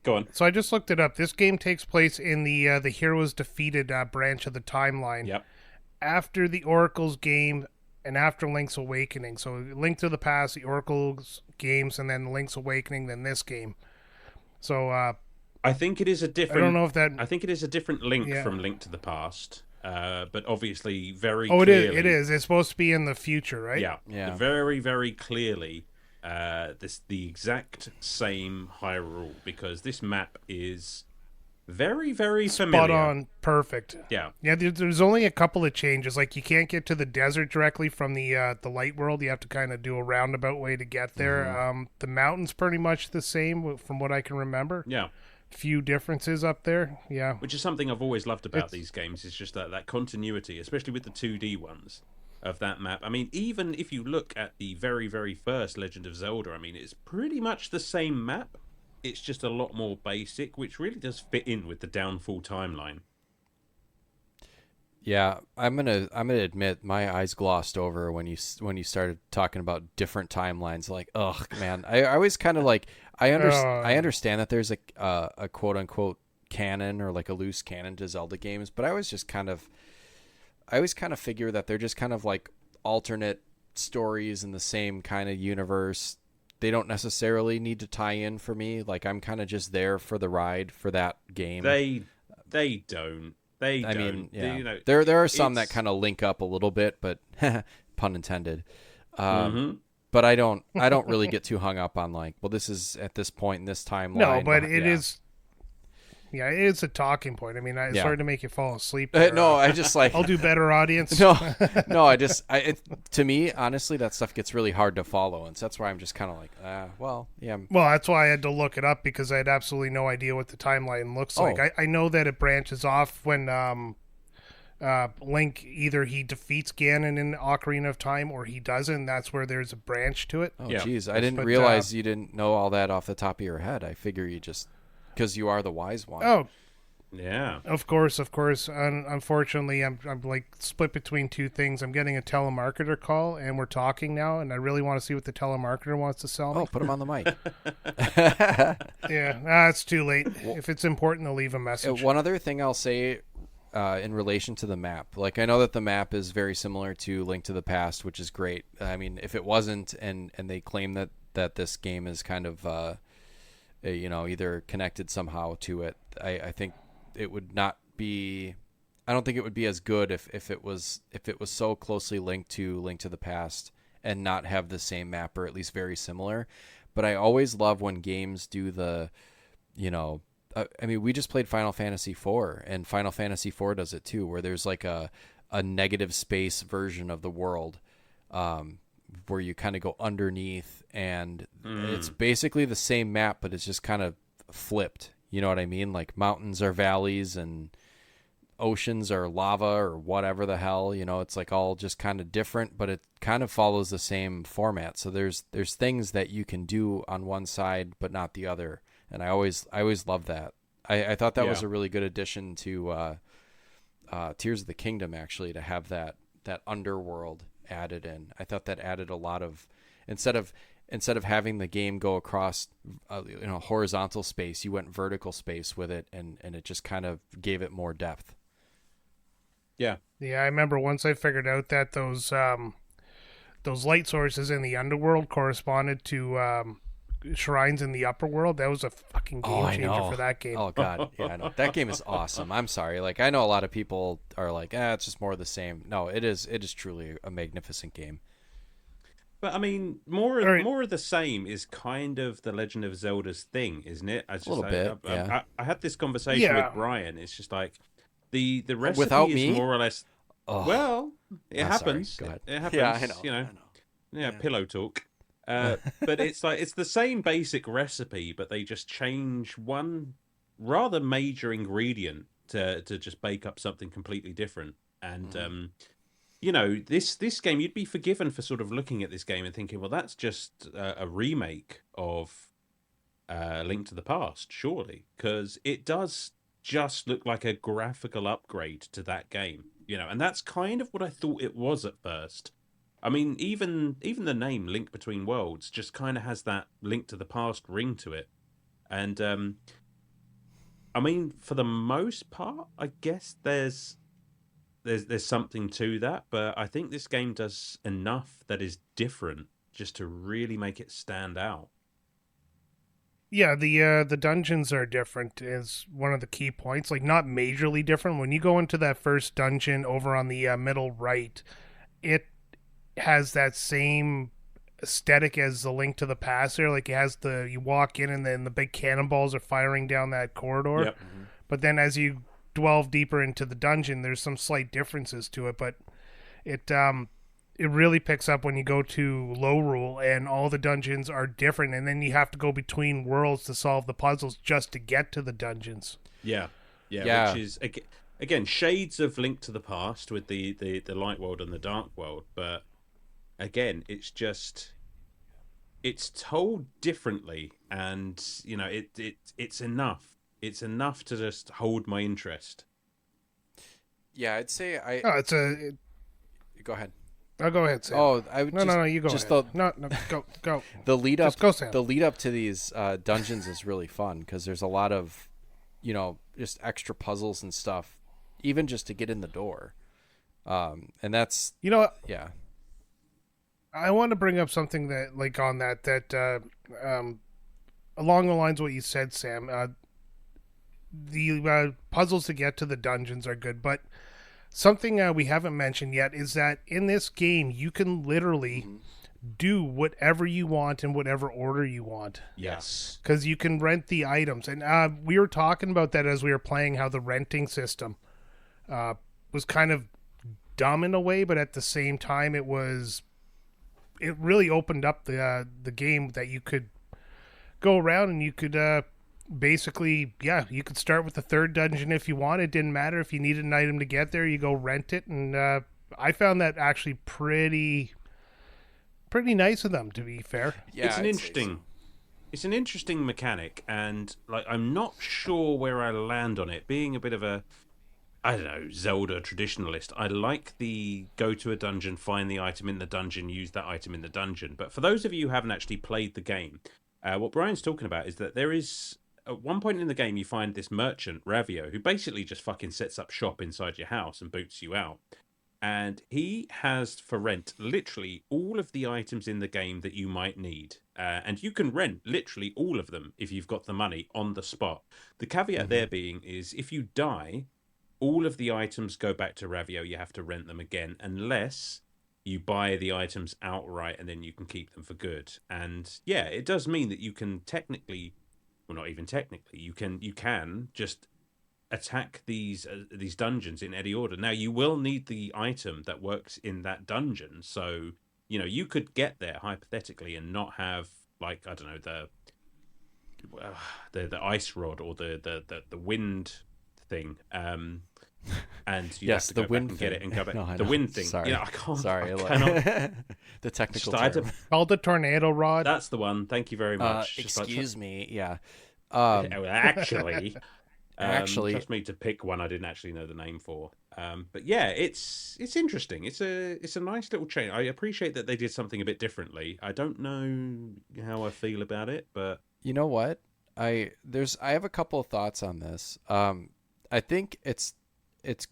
go on. So I just looked it up. This game takes place in the Heroes Defeated branch of the timeline. Yep. After the Oracle's game and after Link's Awakening. So Link to the Past, the Oracle's games, and then Link's Awakening, then this game. So I think it is a different. I don't know if that. I think it is a different Link Yeah. from Link to the Past, but obviously very. Oh, clearly, it is. It's supposed to be in the future, right? Yeah. Yeah. Very, very clearly, the exact same Hyrule, because this map is very, very familiar. Spot on, perfect. Yeah. Yeah, there's only a couple of changes. Like you can't get to the desert directly from the light world. You have to kind of do a roundabout way to get there. Mm-hmm. The mountain's pretty much the same from what I can remember. Yeah. Few differences up there. Yeah. Which is something I've always loved about these games. Is just that continuity, especially with the 2D ones of that map. I mean, even if you look at the very, very first Legend of Zelda, I mean, it's pretty much the same map. It's just a lot more basic, which really does fit in with the Downfall timeline. Yeah, I'm gonna admit my eyes glossed over when you started talking about different timelines. Like, ugh, man, I always kind of like I understand that there's a quote unquote canon or like a loose canon to Zelda games, but I always kind of figure that they're just kind of like alternate stories in the same kind of universe. They don't necessarily need to tie in for me. Like I'm kind of just there for the ride for that game. They don't. I mean, yeah. You know, there are some that kind of link up a little bit, but pun intended. But I don't really get too hung up on like, well, this is at this point in this timeline. No, but it is. Yeah, it is a talking point. I mean, it's hard to make you fall asleep. No, I just like I'll do better, audience. No, to me, honestly, that stuff gets really hard to follow, and so that's why I'm just kind of like, well, yeah. Well, that's why I had to look it up because I had absolutely no idea what the timeline looks like. I know that it branches off when Link, either he defeats Ganon in Ocarina of Time or he doesn't. That's where there's a branch to it. Oh, Yeah. geez. I didn't But, realize you didn't know all that off the top of your head. I figure you just, because you are the wise one. Oh, Yeah. of course. Unfortunately, I'm like split between two things. I'm getting a telemarketer call, and we're talking now, and I really want to see what the telemarketer wants to sell me. Oh, put him on the mic. Yeah, it's too late. If it's important, to leave a message. One other thing I'll say in relation to the map. Like, I know that the map is very similar to Link to the Past, which is great. I mean, if it wasn't, and they claim that this game is kind of, either connected somehow to it, I think it would not be. I don't think it would be as good if it was so closely linked to Link to the Past and not have the same map, or at least very similar. But I always love when games do the, I mean, we just played Final Fantasy IV, and Final Fantasy IV does it too, where there's like a negative space version of the world, where you kind of go underneath, and it's basically the same map, but it's just kind of flipped. You know what I mean? Like, mountains are valleys and oceans are lava or whatever the hell. It's like all just kind of different, but it kind of follows the same format. So there's things that you can do on one side but not the other, and I always love that. I thought that was a really good addition to Tears of the Kingdom, actually, to have that underworld added in. I thought that added a lot of, instead of having the game go across horizontal space, you went vertical space with it, and it just kind of gave it more depth. Yeah. Yeah, I remember once I figured out that those light sources in the underworld corresponded to shrines in the upper world. That was a fucking game changer for that game. Oh god, yeah, I know. That game is awesome. I'm sorry. Like, I know a lot of people are like, it's just more of the same. No, it is truly a magnificent game. But I mean, more of the same is kind of the Legend of Zelda's thing, isn't it? A little bit. Yeah. I had this conversation with Brian. It's just like the recipe Without is me? more or less. Oh. Well, it happens. Go ahead. It happens. Yeah, I know. Yeah, pillow talk. But it's like it's the same basic recipe, but they just change one rather major ingredient to just bake up something completely different. And this game, you'd be forgiven for sort of looking at this game and thinking, well, that's just a remake of Link to the Past, surely, because it does just look like a graphical upgrade to that game, and that's kind of what I thought it was at first. I mean, even the name Link Between Worlds just kind of has that Link to the Past ring to it. And I mean, for the most part, I guess there's something to that, but I think this game does enough that is different just to really make it stand out. Yeah, the dungeons are different is one of the key points. Like, not majorly different. When you go into that first dungeon over on the middle right, it has that same aesthetic as the Link to the Past there. Like, it has you walk in and then the big cannonballs are firing down that corridor. Yep. But then as you delve deeper into the dungeon, there's some slight differences to it, but it really picks up when you go to Lorule and all the dungeons are different, and then you have to go between worlds to solve the puzzles just to get to the dungeons. Yeah. Which is again shades of Link to the Past with the light world and the dark world, but again, it's told differently, and it's enough. It's enough to just hold my interest. Yeah, I'd say Go ahead. Oh, go ahead, Sam. Oh, I would no, you go just ahead. No, go. The lead up, just go, Sam. The lead up to these dungeons is really fun because there's a lot of, just extra puzzles and stuff, even just to get in the door. And that's yeah. I want to bring up something that, like, on that along the lines of what you said, Sam. The puzzles to get to the dungeons are good, but something we haven't mentioned yet is that in this game you can literally do whatever you want in whatever order you want. Yes. Because you can rent the items. And we were talking about that as we were playing, how the renting system was kind of dumb in a way, but at the same time it really opened up the game, that you could go around and you could basically, yeah, you could start with the third dungeon if you want. It didn't matter if you needed an item to get there. You go rent it, and I found that actually pretty nice of them. To be fair, Yeah, It's an I'd say so. interesting it's an interesting mechanic, and like I'm not sure where I land on it. Being a bit of a, I don't know, Zelda traditionalist, I like the go to a dungeon, find the item in the dungeon, use that item in the dungeon. But for those of you who haven't actually played the game, what Brian's talking about is that there is, at one point in the game, you find this merchant, Ravio, who basically just fucking sets up shop inside your house and boots you out. And he has for rent literally all of the items in the game that you might need. And you can rent literally all of them if you've got the money on the spot. The caveat Mm-hmm. there being is if you die, all of the items go back to Ravio. You have to rent them again unless you buy the items outright and then you can keep them for good. And yeah, it does mean that you can technically, well, not even technically, you can just attack these dungeons in any order. Now you will need the item that works in that dungeon, so you could get there hypothetically and not have, like, I don't know, the ice rod or the wind thing, and you'd have Yes, to the go back wind and thing. get it and go back. No, I The know. wind thing. Sorry. I can't. Sorry. I cannot. The technical Just, I had term. to, called the tornado rod. that's the one. Thank you very much. Excuse me. Yeah. Well, actually, Actually, trust me to pick one I didn't actually know the name for. But yeah, it's interesting. It's a nice little change. I appreciate that they did something a bit differently. I don't know how I feel about it, but you know what? I have a couple of thoughts on this. I think it's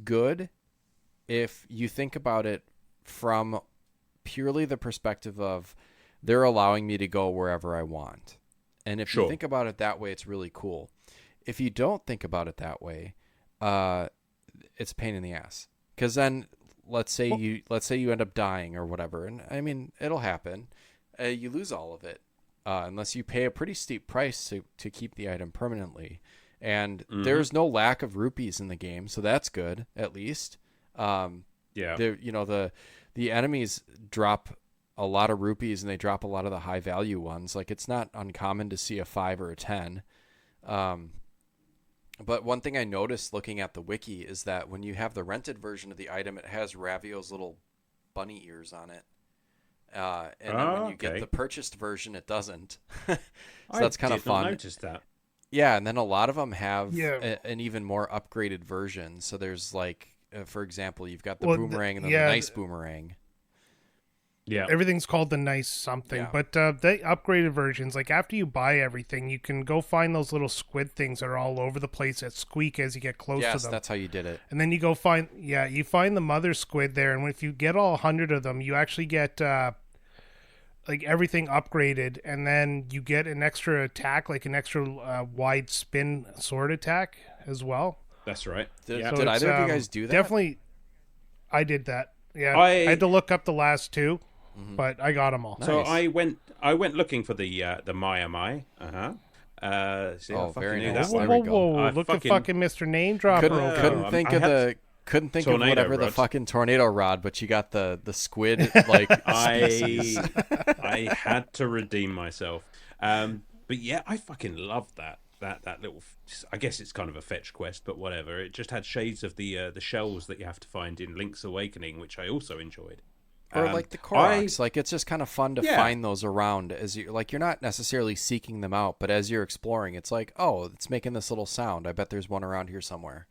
good if you think about it from purely the perspective of they're allowing me to go wherever I want. And if you Sure. think about it that way, it's really cool. If you don't think about it that way, it's a pain in the ass. Because then, let's say you end up dying or whatever, and I mean it'll happen. You lose all of it unless you pay a pretty steep price to keep the item permanently. And there's no lack of rupees in the game, so that's good at least. yeah, The enemies drop a lot of rupees and they drop a lot of the high value ones. Like it's not uncommon to see a 5 or a 10. But one thing I noticed looking at the wiki is that when you have the rented version of the item, it has Ravio's little bunny ears on it. And then when you get the purchased version, it doesn't. So that's kind of fun. I noticed that. Yeah, and then a lot of them have Yeah. an even more upgraded version. So there's like, for example, you've got the Well, boomerang and then yeah, the nice boomerang. Yeah, Everything's called the nice something, Yeah. but the upgraded versions, like after you buy everything, you can go find those little squid things that are all over the place that squeak as you get close to Yes, them. that's how you did it. And then you go find, you find the mother squid there, and if you get all 100 of them, you actually get like everything upgraded, and then you get an extra attack, like an extra wide spin sword attack as well. that's right. Did, Yeah. did it's, either of you guys do that? Definitely, I did that. Yeah, I- I had to look up the last two, but I got them all. Nice. So I went looking for the Maya Mai. See, Oh, I fucking very knew nice. that There one. we go. I Look at fucking Mr. Name Dropper. couldn't over couldn't there. think I of had couldn't think of tornado whatever the rod. fucking tornado rod, but you got the squid like species. I had to redeem myself. But yeah, I fucking loved that little. I guess it's kind of a fetch quest, but whatever. It just had shades of the shells that you have to find in Link's Awakening, which I also enjoyed. Or like the Koroks, like it's just kind of fun to Yeah. find those around as you like. You're not necessarily seeking them out, but as you're exploring, it's like, oh, it's making this little sound. I bet there's one around here somewhere.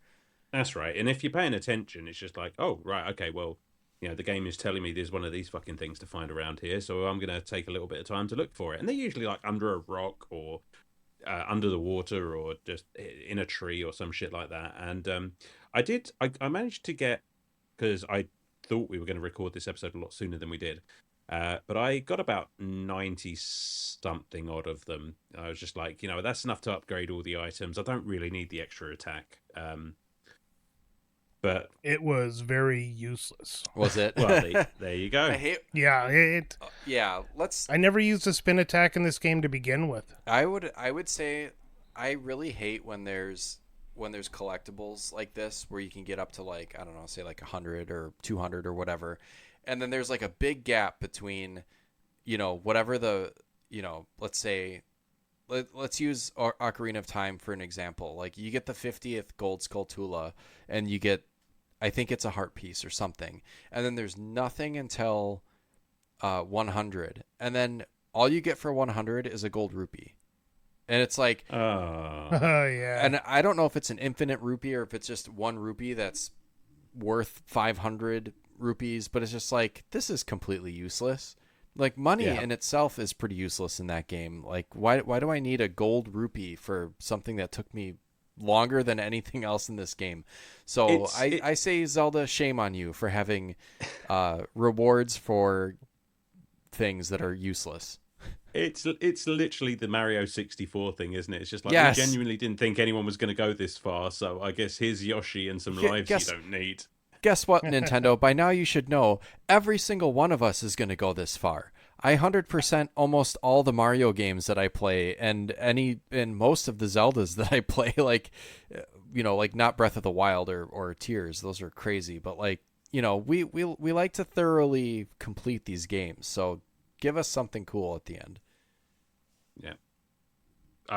That's right. And if you're paying attention, it's just like, oh, right, okay, well, the game is telling me there's one of these fucking things to find around here, so I'm going to take a little bit of time to look for it. And they're usually like under a rock or under the water or just in a tree or some shit like that. And I managed to get, because I thought we were going to record this episode a lot sooner than we did. But I got about 90 something odd of them. I was just like, that's enough to upgrade all the items. I don't really need the extra attack. But It was very useless. Was it? well, there you go. I hate. Yeah, Yeah, let's. I never used a spin attack in this game to begin with. I would say I really hate when there's collectibles like this where you can get up to like, I don't know, say like 100 or 200 or whatever, and then there's like a big gap between whatever the let's say let's use Ocarina of Time for an example. Like you get the 50th gold Skulltula, and you get, I think it's a heart piece or something, and then there's nothing until 100, and then all you get for 100 is a gold rupee, and it's like, Oh yeah. and I don't know if it's an infinite rupee or if it's just one rupee that's worth 500 rupees, but it's just like, this is completely useless. Like money in itself is pretty useless in that game. Like why do I need a gold rupee for something that took me longer than anything else in this game? So I say, Zelda, shame on you for having rewards for things that are useless. It's literally the Mario 64 thing, isn't it? It's just like, Yes. we genuinely didn't think anyone was going to go this far, so I guess here's Yoshi and some lives you don't need. Guess what, Nintendo? By now you should know every single one of us is going to go this far. I 100% almost all the Mario games that I play, and most of the Zeldas that I play, like, like not Breath of the Wild or Tears. Those are crazy, but like, we like to thoroughly complete these games. So give us something cool at the end. Yeah.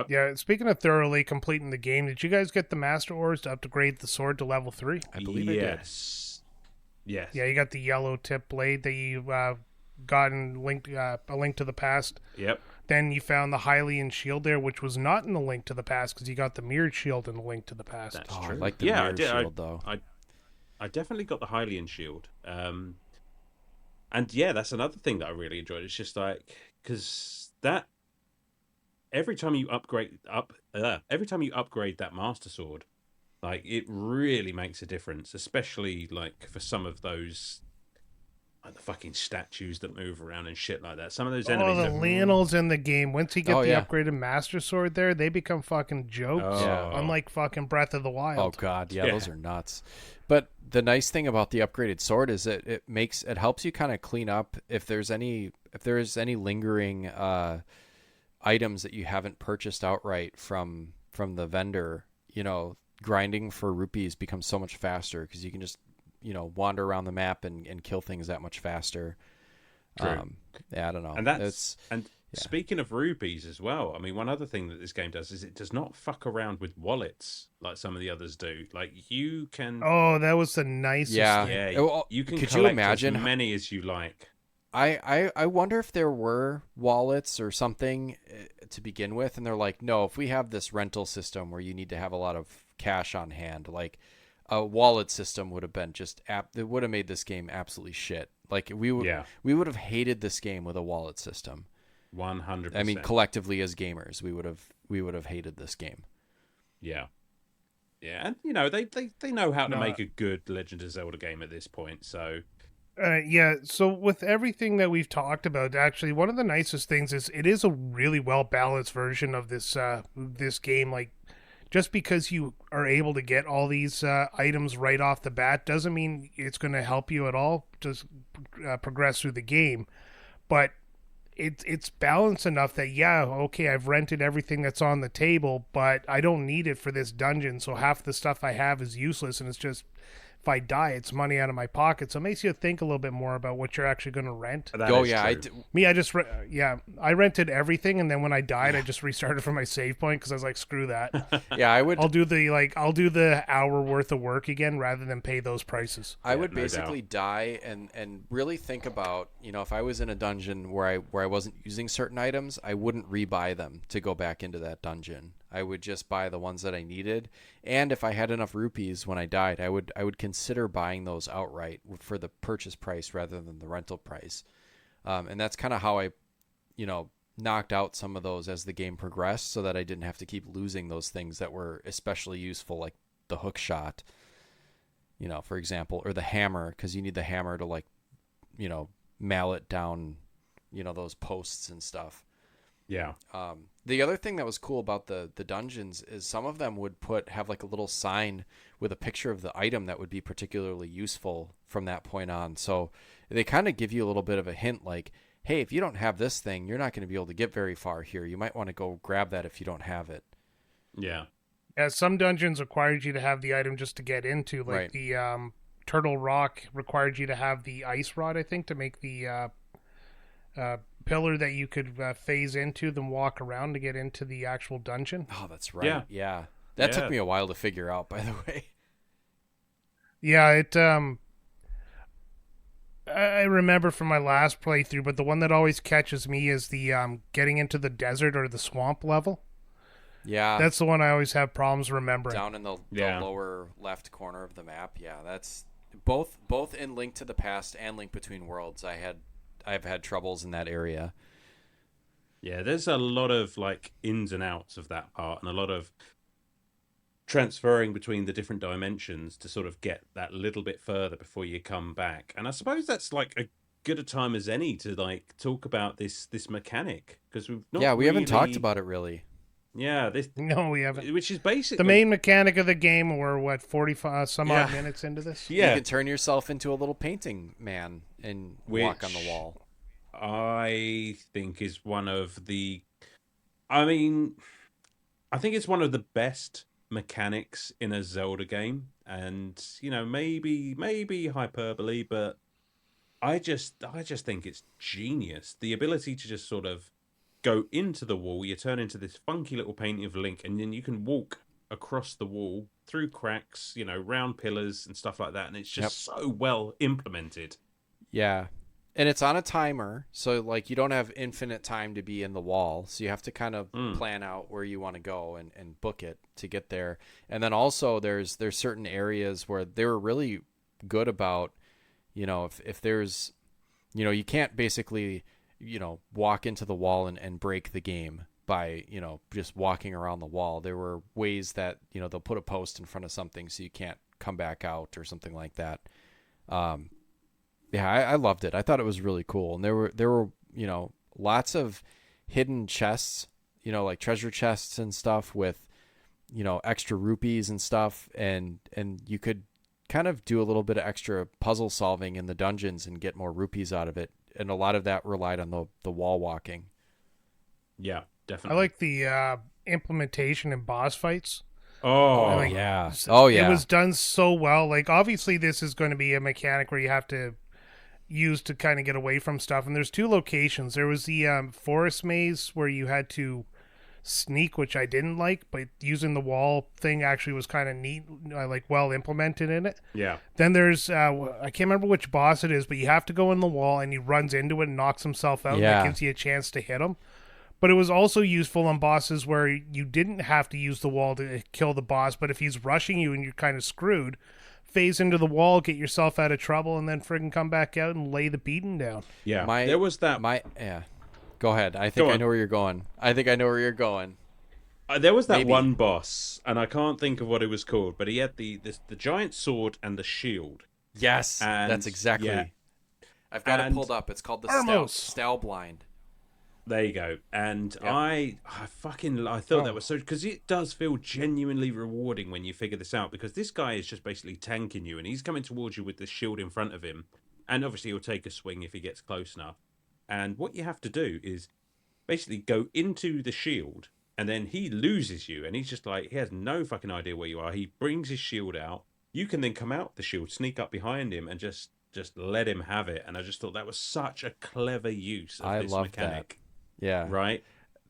Yeah, speaking of thoroughly completing the game, did you guys get the Master Ores to upgrade the sword to level 3? I believe I did. Yes. Yeah, you got the yellow tip blade that you got in A Link to the Past. Yep. Then you found the Hylian shield there, which was not in A Link to the Past because you got the mirrored shield in A Link to the Past. That's I true. like the mirror shield, though. I definitely got the Hylian shield. And yeah, that's another thing that I really enjoyed. It's just like, because that every time you upgrade that Master Sword, like, it really makes a difference, especially like for some of those, like the fucking statues that move around and shit like that. Some of those enemies. Oh, the Leonels in the game. Once you get the yeah. upgraded Master Sword there, they become fucking jokes. Oh. Yeah. Unlike fucking Breath of the Wild. Oh god, yeah, those are nuts. But the nice thing about the upgraded sword is that it helps you kind of clean up if there's any lingering items that you haven't purchased outright from the vendor. Grinding for rupees becomes so much faster because you can just wander around the map and kill things that much faster. True. Yeah, I don't know. And speaking of rupees as well, I mean, one other thing that this game does is it does not fuck around with wallets like some of the others do. Like, you can. Oh, that was the nicest. Yeah. thing. Yeah, you can. Could you imagine as many as you like? I wonder if there were wallets or something to begin with, and they're like, no, if we have this rental system where you need to have a lot of cash on hand, like a wallet system would have been it would have made this game absolutely shit. Like we would have hated this game with a wallet system. 100%. I mean, collectively as gamers, we would have hated this game. Yeah. Yeah, and they know how to make a good Legend of Zelda game at this point, so. Yeah, so with everything that we've talked about, actually, one of the nicest things is it is a really well-balanced version of this game. Like, just because you are able to get all these items right off the bat doesn't mean it's going to help you at all to progress through the game. But it's balanced enough that, yeah, okay, I've rented everything that's on the table, but I don't need it for this dungeon, so half the stuff I have is useless, and it's just, if I die, it's money out of my pocket. So it makes you think a little bit more about what you're actually going to rent. I rented everything, and then when I died, I just restarted from my save point because I was like, screw that. Yeah, I'll do the hour worth of work again rather than pay those prices. I would basically die and really think about, if I was in a dungeon where I wasn't using certain items, I wouldn't rebuy them to go back into that dungeon. I would just buy the ones that I needed, and if I had enough rupees when I died, I would consider buying those outright for the purchase price rather than the rental price. And that's kind of how I, knocked out some of those as the game progressed, so that I didn't have to keep losing those things that were especially useful, like the hook shot, for example, or the hammer, because you need the hammer to mallet down, those posts and stuff. Yeah. The other thing that was cool about the dungeons is some of them would have like a little sign with a picture of the item that would be particularly useful from that point on. So they kind of give you a little bit of a hint, like, hey, if you don't have this thing, you're not going to be able to get very far here. You might want to go grab that if you don't have it. Yeah. Yeah, some dungeons required you to have the item just to get into. Like the Turtle Rock required you to have the ice rod, I think, to make the pillar that you could phase into, then walk around to get into the actual dungeon. Oh, that's right. Yeah. Yeah. That took Yeah. me a while to figure out, by the way. Yeah, it. I remember from my last playthrough, but the one that always catches me is the getting into the desert or the swamp level. Yeah. That's the one I always have problems remembering. Down in the Yeah. lower left corner of the map. Yeah, that's both in Link to the Past and Link Between Worlds. I've had troubles in that area. Yeah, there's a lot of like ins and outs of that part, and a lot of transferring between the different dimensions to sort of get that little bit further before you come back. And I suppose that's like a good a time as any to like talk about this mechanic, because we've not Yeah, we haven't talked really- about it really. Yeah, this No, we haven't. which is basically The main mechanic of the game, we're what 45 some odd Yeah. minutes into this. You yeah, can turn yourself into a little painting man and walk on the Which- wall. I think is one of the. I mean, I think it's one of the best mechanics in a Zelda game, and maybe hyperbole, but I just think it's genius. The ability to just sort of go into the wall, you turn into this funky little painting of Link, and then you can walk across the wall through cracks, round pillars and stuff like that, and it's just so well implemented. Yeah. And it's on a timer, so like you don't have infinite time to be in the wall. So you have to kind of plan out where you want to go and book it to get there. And then also there's certain areas where they were really good about, if there's, you can't basically, walk into the wall and break the game by, just walking around the wall. There were ways that, they'll put a post in front of something so you can't come back out or something like that. Yeah, I loved it. I thought it was really cool. And there were, lots of hidden chests, like treasure chests and stuff with, extra rupees and stuff. And you could kind of do a little bit of extra puzzle solving in the dungeons and get more rupees out of it. And a lot of that relied on the wall walking. Yeah, I definitely. like the implementation in boss fights. Oh, like- yeah. Oh, yeah. It was done so well. Like, obviously, this is going to be a mechanic where you have to use to kind of get away from stuff. And there's two locations. There was the forest maze where you had to sneak, which I didn't like, but using the wall thing actually was kind of neat, like well implemented in it. yeah. Then there's I can't remember which boss it is, but you have to go in the wall and he runs into it and knocks himself out. Yeah. And that gives you a chance to hit him. But it was also useful on bosses where you didn't have to use the wall to kill the boss, but if he's rushing you and you're kind of screwed, phase into the wall, get yourself out of trouble, and then friggin' come back out and lay the beating down. Yeah. My- there was that. Yeah. Go ahead. I think Go I on. know where you're going. There was that Maybe. one boss, and I can't think of what it was called, but he had the giant sword and the shield. Yes, And- that's exactly. yeah. I've got it And- pulled up. It's called the Armos. Style Blind. There you go. And Yeah. I thought that was so, because it does feel genuinely rewarding when you figure this out, because this guy is just basically tanking you, and he's coming towards you with the shield in front of him, and obviously he'll take a swing if he gets close enough. And what you have to do is basically go into the shield, and then he loses you, and he's just like, he has no fucking idea where you are. He brings his shield out. You can then come out the shield, sneak up behind him, and just let him have it. And I just thought that was such a clever use of I this love mechanic. Yeah. Right?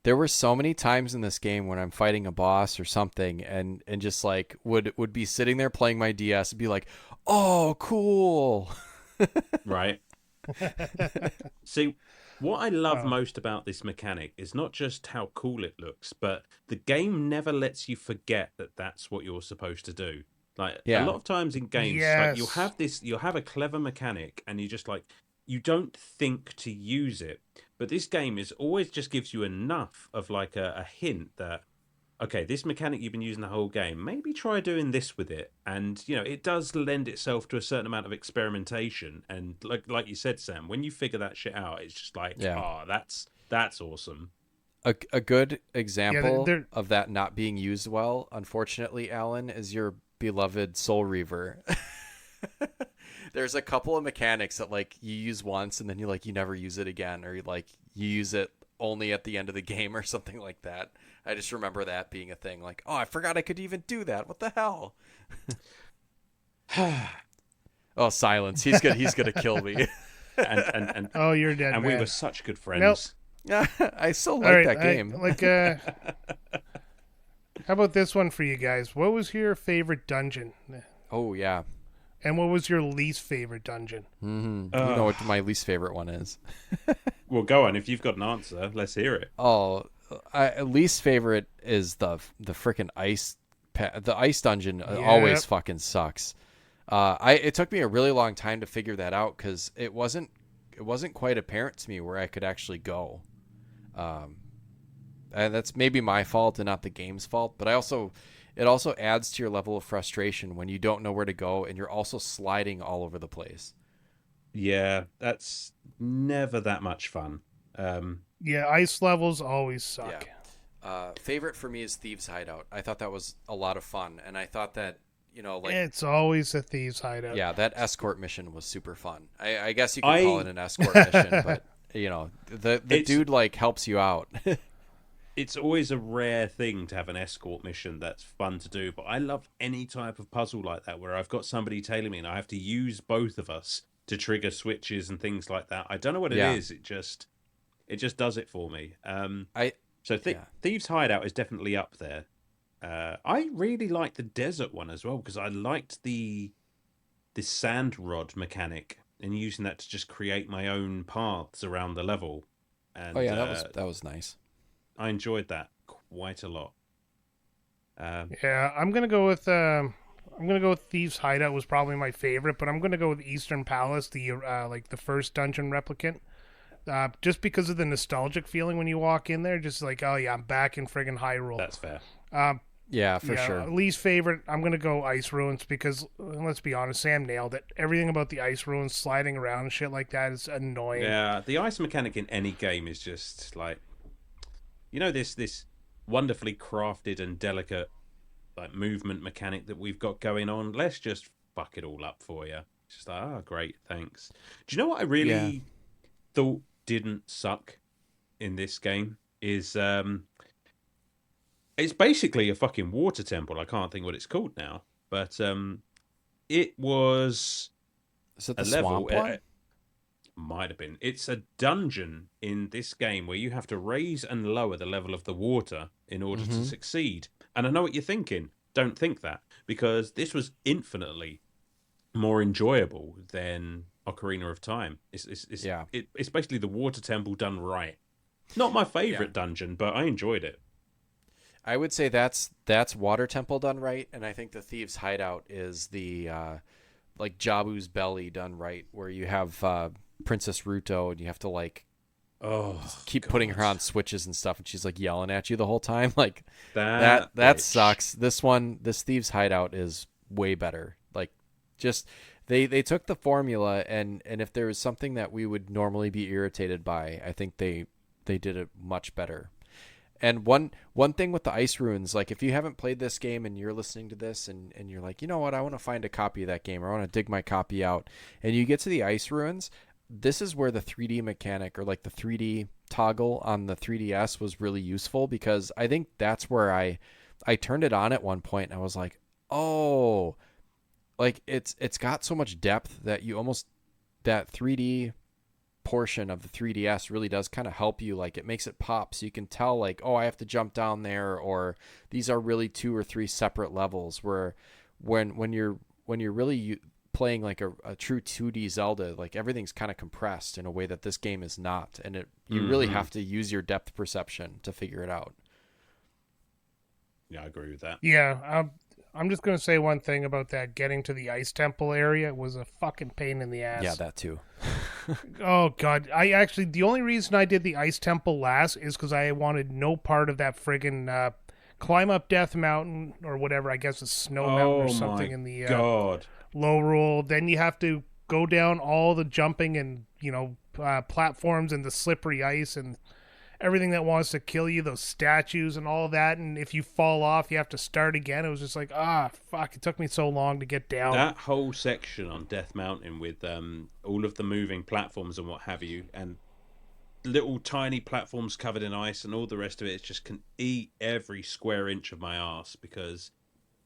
There were so many times in this game when I'm fighting a boss or something and just like would be sitting there playing my DS and be like, "Oh, cool." Right. See, what I love most about this mechanic is not just how cool it looks, but the game never lets you forget that that's what you're supposed to do. Like Yeah. a lot of times in games, like you'll have a clever mechanic, and you just like you don't think to use it. But this game is always just gives you enough of like a hint that, okay, this mechanic you've been using the whole game, maybe try doing this with it. And, it does lend itself to a certain amount of experimentation. And like you said, Sam, when you figure that shit out, it's just like, oh, that's awesome. A good example they're- of that not being used well, unfortunately, Alan, is your beloved Soul Reaver. There's a couple of mechanics that like you use once and then you never use it again, or you use it only at the end of the game or something like that. I just remember that being a thing. Like, oh, I forgot I could even do that. What the hell? Oh, silence. He's gonna kill me. and Oh, you're dead, and we were man. such good Nope. friends. I still All like right, that game. how about this one for you guys? What was your favorite dungeon? Oh yeah. And what was your least favorite dungeon? You know what my least favorite one is? Well, go on. If you've got an answer, let's hear it. Oh, least favorite is the freaking the ice dungeon. Always Yep. fucking sucks. It took me a really long time to figure that out because it wasn't quite apparent to me where I could actually go. And that's maybe my fault and not the game's fault, but it also adds to your level of frustration when you don't know where to go and you're also sliding all over the place. Yeah, that's never that much fun. Yeah, ice levels always Yeah. suck. Favorite for me is Thieves Hideout. I thought that was a lot of fun, and I thought that like It's always a thieves' hideout. yeah, that escort mission was super fun. I guess you could I call it an escort mission, but the It's dude like helps you out. it's always a rare thing to have an escort mission that's fun to do, but I love any type of puzzle like that where I've got somebody tailing me and I have to use both of us to trigger switches and things like that. I don't know what it Yeah. is. It just does it for me. I So yeah. Thieves Hideout is definitely up there. I really like the desert one as well because I liked the sand rod mechanic and using that to just create my own paths around the level, Oh and yeah, that was nice. I enjoyed that quite a lot. Um, Yeah, I'm gonna go with Thieves' Hideout was probably my favorite, but I'm gonna go with Eastern Palace, the like the first dungeon replicant. Just because of the nostalgic feeling when you walk in there, just like, oh yeah, I'm back in friggin' Hyrule. that's fair. Um, Yeah, for yeah, sure. least favorite, I'm gonna go Ice Ruins because let's be honest, Sam nailed it. Everything about the Ice Ruins, sliding around and shit like that is annoying. Yeah, the ice mechanic in any game is just like this wonderfully crafted and delicate like movement mechanic that we've got going on. Let's just fuck it all up for you. It's just like, great, thanks. Do you know what I Yeah. really thought didn't suck in this game is it's basically a fucking water temple. I can't think what it's called now, but it was Is it a the level. swamp one? Might have been. It's a dungeon in this game where you have to raise and lower the level of the water in order to Mm-hmm. succeed. And I know what you're thinking. Don't think that because this was infinitely more enjoyable than Ocarina of Time. Yeah. It's basically the water temple done right. Not my Yeah. favorite dungeon, but I enjoyed it. I would say that's Water Temple done right, and I think the Thieves' Hideout is the like Jabu's Belly done right, where you have Princess Ruto and you have to like Oh, keep putting her God. on switches and stuff, and she's like yelling at you the whole time. Like That that bitch. sucks. This Thieves' Hideout is way better. Like just they took the formula and if there was something that we would normally be irritated by, I think they did it much better. And one thing with the Ice Ruins, like if you haven't played this game and you're listening to this and you're like, you know what, I want to find a copy of that game or I want to dig my copy out, and you get to the Ice Ruins, this is where the 3D mechanic or like the 3D toggle on the 3DS was really useful because I think that's where I turned it on at one point and I was like, oh, like it's got so much depth that you almost that 3D portion of the 3DS really does kind of help you. Like it makes it pop so you can tell like, oh, I have to jump down there, or these are really 2 or 3 separate levels, where when you're really playing like a true 2D Zelda, like everything's kind of compressed in a way that this game is not, and you really Hmm. have to use your depth perception to figure it out. Yeah, I agree with that. Yeah, I'm just gonna say one thing about that. Getting to the Ice Temple area was a fucking pain in the ass. Yeah, that too. Oh god, I actually the only reason I did the Ice Temple last is because I wanted no part of that friggin' climb up Death Mountain or whatever. I guess it's Snow Mountain or Oh something my in the God. low roll. Then you have to go down all the jumping and platforms and the slippery ice and everything that wants to kill you, those statues and all that. And if you fall off, you have to start again. It was just like, fuck, it took me so long to get down. That whole section on Death Mountain with all of the moving platforms and what have you, and little tiny platforms covered in ice and all the rest of it, just can eat every square inch of my ass because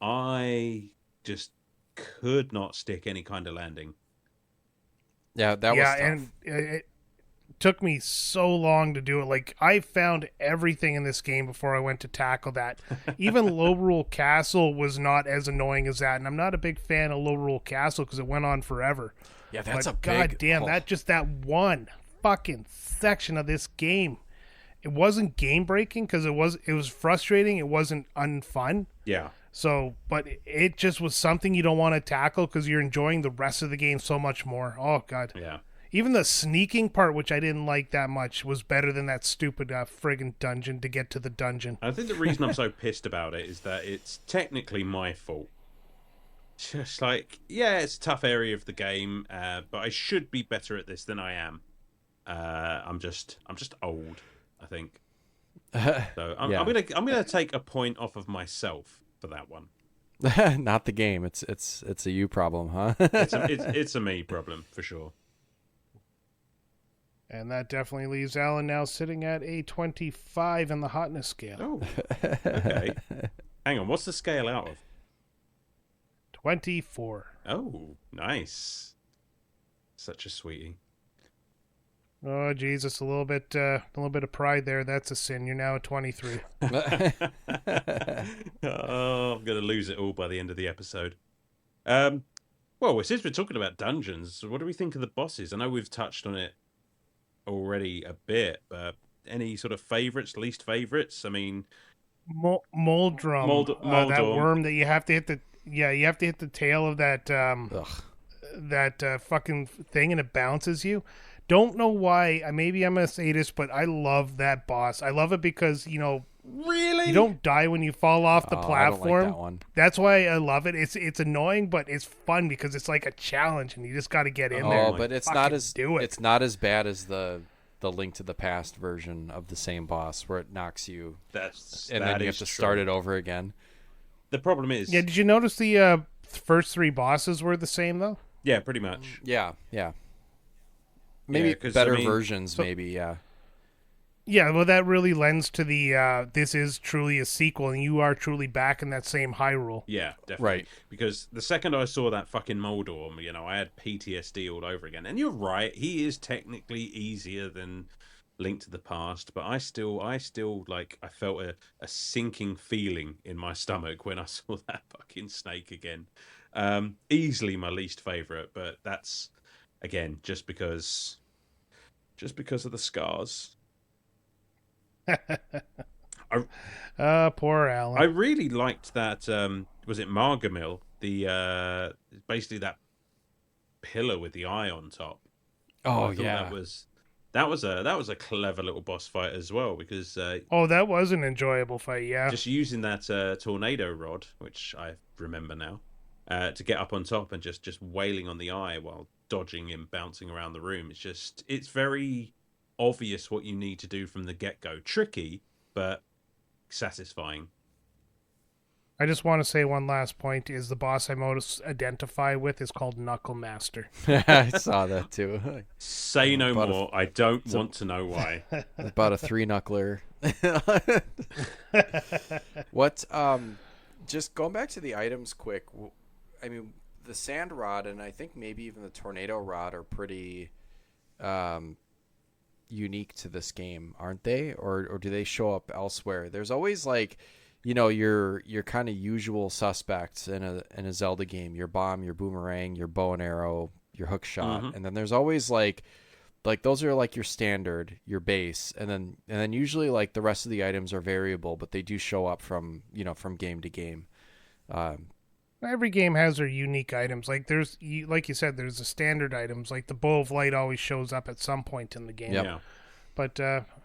I just could not stick any kind of landing. Yeah, that was Yeah, tough. and it took me so long to do it. Like, I found everything in this game before I went to tackle that. Even Low Rule Castle was not as annoying as that, and I'm not a big fan of Low Rule Castle because it went on forever. Yeah, that's a But big. god damn, Oh. that one fucking section of this game. It wasn't game breaking because it was frustrating. It wasn't unfun. Yeah. So, but it just was something you don't want to tackle because you're enjoying the rest of the game so much more. Oh god. Yeah. Even the sneaking part, which I didn't like that much, was better than that stupid friggin' dungeon to get to the dungeon. I think the reason I'm so pissed about it is that it's technically my fault. Just like, yeah, it's a tough area of the game, but I should be better at this than I am. I'm just old, I think. So I'm gonna take a point off of myself for that one. Not the game. It's a you problem, huh? It's a me problem for sure. And that definitely leaves Alan now sitting at a 25 in the hotness scale. Oh, okay. Hang on, what's the scale out of? 24. Oh, nice. Such a sweetie. Oh Jesus, a little bit of pride there. That's a sin. You're now at 23. Oh, I'm gonna lose it all by the end of the episode. Well, since we're talking about dungeons, what do we think of the bosses? I know we've touched on it already a bit, but any sort of favorites, least favorites? I mean, Moldrum, that Moldrum. worm that you have to hit the tail of that fucking thing and it bounces you. Don't know why. Maybe I'm a sadist, but I love that boss. I love it because really, you don't die when you fall off the platform. I don't like that one. That's why I love it. It's annoying, but it's fun because it's like a challenge, and you just got to get in there. Oh, but it's not as do it. It's not as bad as the Link to the Past version of the same boss, where it knocks you, and then you have to start it over again. The problem is, Yeah, did you notice the first three bosses were the same though? yeah, pretty much. Yeah. Maybe 'cause, better versions, maybe. Yeah. Yeah, well, that really lends to the this is truly a sequel, and you are truly back in that same Hyrule. Yeah, definitely. Right. Because the second I saw that fucking Moldor, I had PTSD all over again. And you're right, he is technically easier than Link to the Past, but I still like, I felt a sinking feeling in my stomach when I saw that fucking snake again. Easily my least favorite, but that's again just because of the scars. Poor Alan. I really liked that. Was it Margamil? The basically that pillar with the eye on top. Oh, I thought that was a clever little boss fight as well, because that was an enjoyable fight. Yeah, just using that tornado rod, which I remember now, to get up on top and just wailing on the eye while dodging and bouncing around the room. It's very obvious what you need to do from the get-go. Tricky, but satisfying. I just want to say one last point is the boss I most identify with is called Knuckle Master. I saw that too. Say no more. I don't want to know why. About a 3-knuckler. What? Just going back to the items quick. I mean, the sand rod and I think maybe even the tornado rod are pretty unique to this game, aren't they? Or do they show up elsewhere? There's always like, your kind of usual suspects in a Zelda game: your bomb, your boomerang, your bow and arrow, your hook shot, and then there's always like those are like your standard, your base, and then usually like the rest of the items are variable, but they do show up from game to game. Every game has their unique items. Like like you said, there's the standard items. Like the bow of light always shows up at some point in the game. Yep. Yeah. But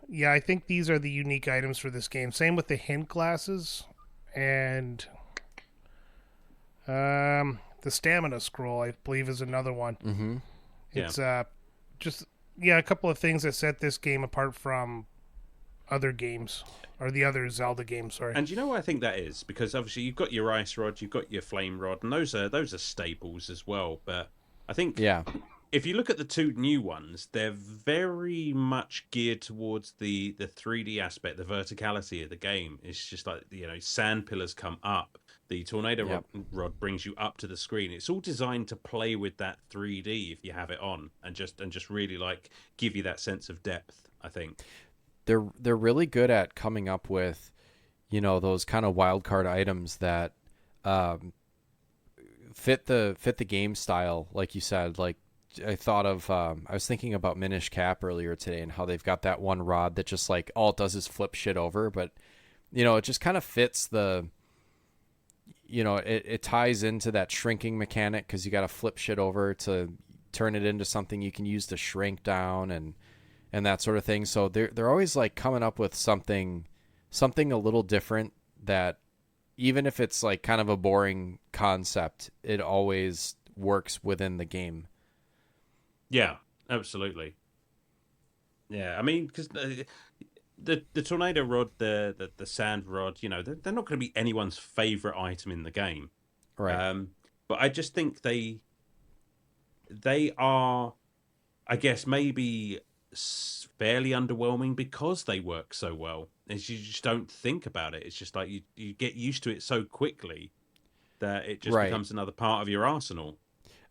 yeah, I think these are the unique items for this game. Same with the hint glasses and the stamina scroll, I believe, is another one. Mm-hmm. It's just a couple of things that set this game apart from other games, or the other Zelda games. Sorry. And you know what I think that is? Because obviously you've got your ice rod, you've got your flame rod, and those are staples as well. But I think if you look at the two new ones, they're very much geared towards the 3D aspect, the verticality of the game. It's just like, sand pillars come up, The tornado Yep. rod brings you up to the screen. It's all designed to play with that 3D if you have it on, and just really like give you that sense of depth, I think. They're really good at coming up with, those kind of wild card items that um, fit the game style, like you said. Like I was thinking about Minish Cap earlier today and how they've got that one rod that just like all it does is flip shit over, but it just kind of fits it ties into that shrinking mechanic because you got to flip shit over to turn it into something you can use to shrink down and that sort of thing. So they're always like coming up with something a little different that even if it's like kind of a boring concept, it always works within the game. Yeah, absolutely. Yeah, I mean, because the tornado rod, the sand rod, they're not going to be anyone's favorite item in the game. Right. But I just think they are, I guess, maybe fairly underwhelming because they work so well. As you just don't think about it. It's just like you get used to it so quickly that it just Right. becomes another part of your arsenal.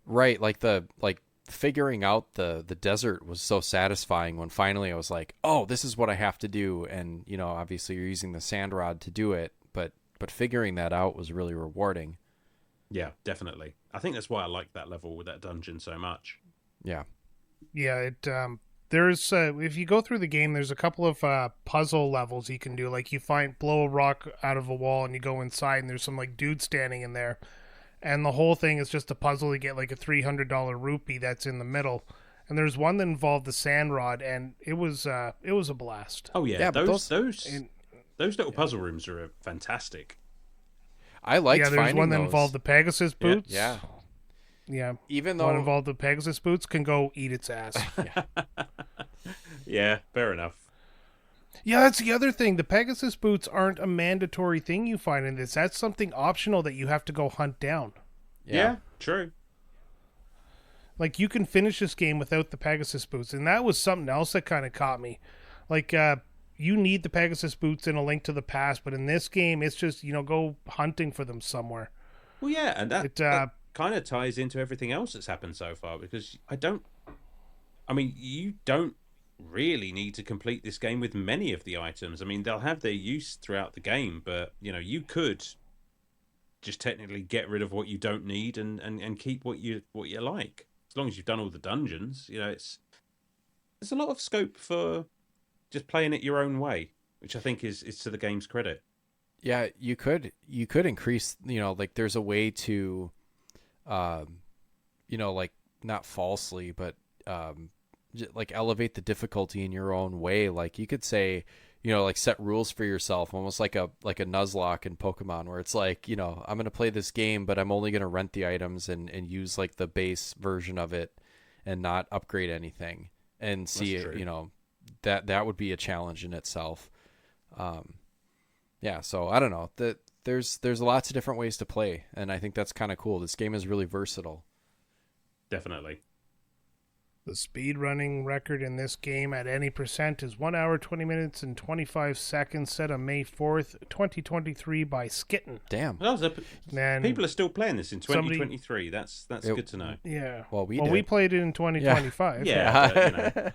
Right. Like figuring out the desert was so satisfying when finally I was like, oh, this is what I have to do. And, obviously you're using the sand rod to do it, but figuring that out was really rewarding. Yeah, definitely. I think that's why I like that level with that dungeon so much. Yeah. Yeah, there's if you go through the game, there's a couple of puzzle levels you can do. Like you blow a rock out of a wall and you go inside and there's some like dude standing in there. And the whole thing is just a puzzle to get like a $300 rupee that's in the middle. And there's one that involved the sand rod, and it was a blast. Oh yeah, but those little puzzle rooms are fantastic. I liked there's finding one that those. involved the Pegasus boots. Yeah. Yeah. Even though one involved the Pegasus boots can go eat its ass. Yeah, fair enough. Yeah, that's the other thing. The Pegasus boots aren't a mandatory thing you find in this. That's something optional that you have to go hunt down. Yeah, true. Like, you can finish this game without the Pegasus boots, and that was something else that kind of caught me. Like, you need the Pegasus boots in A Link to the Past, but in this game, it's just, go hunting for them somewhere. Well, yeah, and that kind of ties into everything else that's happened so far, because you don't really need to complete this game with many of the items. I mean, they'll have their use throughout the game, but you could just technically get rid of what you don't need and keep what you like, as long as you've done all the dungeons. There's a lot of scope for just playing it your own way, which I think is to the game's credit. Yeah, you could increase, like there's a way to like not falsely, but like elevate the difficulty in your own way. Like you could say, like set rules for yourself, almost like a Nuzlocke in Pokemon, where it's like, I'm going to play this game, but I'm only going to rent the items and use like the base version of it and not upgrade anything and see it, that would be a challenge in itself. Yeah. So I don't know that there's lots of different ways to play. And I think that's kind of cool. This game is really versatile. Definitely. The speedrunning record in this game at any percent is 1 hour, 20 minutes, and 25 seconds, set on May 4th, 2023 by Skitten. Damn. People are still playing this in 2023. That's good to know. Yeah. Well, we played it in 2025. Yeah, but,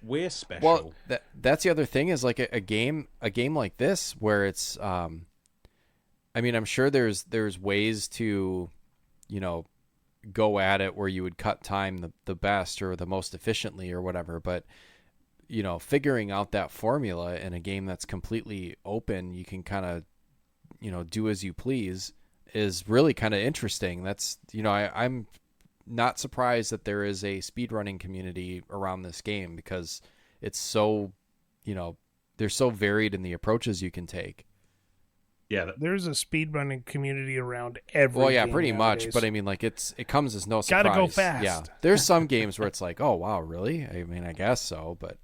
we're special. Well, that's the other thing is like a game like this where it's I'm sure there's ways to go at it where you would cut time the best or the most efficiently or whatever, but figuring out that formula in a game that's completely open, you can kind of do as you please, is really kind of interesting. That's I'm not surprised that there is a speedrunning community around this game, because it's so they're so varied in the approaches you can take. Yeah, there's a speedrunning community around every. Well, yeah, game pretty nowadays. much. But I mean, like it comes as no surprise. Gotta go fast. Yeah, there's some games where it's like, oh wow, really? I mean, I guess so, but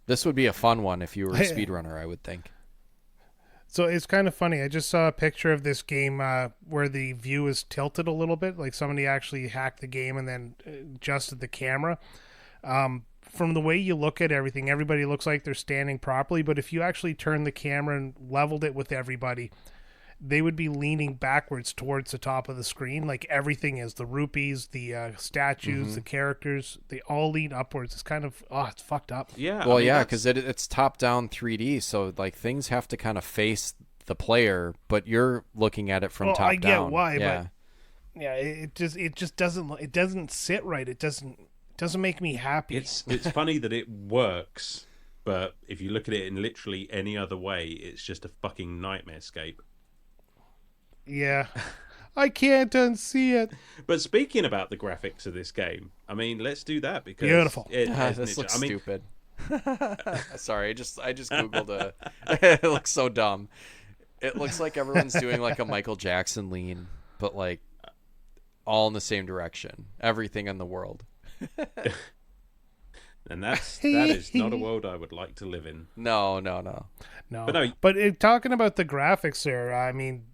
this would be a fun one if you were a speedrunner, I would think. So it's kind of funny. I just saw a picture of this game where the view is tilted a little bit, like somebody actually hacked the game and then adjusted the camera. From the way you look at everything, everybody looks like they're standing properly, but if you actually turn the camera and leveled it with everybody, they would be leaning backwards towards the top of the screen. Like everything is the rupees, the statues, the characters, they all lean upwards. It's kind of, it's fucked up. Yeah. Well, I mean, yeah, that's- because it's top-down 3D, so like things have to kind of face the player, but you're looking at it from Well, top I get down. why, yeah. but yeah, it just doesn't sit right. It doesn't make me happy. it's funny that it works, but if you look at it in literally any other way, it's just a fucking nightmare scape. Yeah. I can't unsee it. But speaking about the graphics of this game, I mean, let's do that because Beautiful. It has This looks I mean, stupid. Sorry, I just googled it looks so dumb. It looks like everyone's doing like a Michael Jackson lean, but like all in the same direction. Everything in the world. and that is not a world I would like to live in. No. No. But no. But talking about the graphics there, I mean,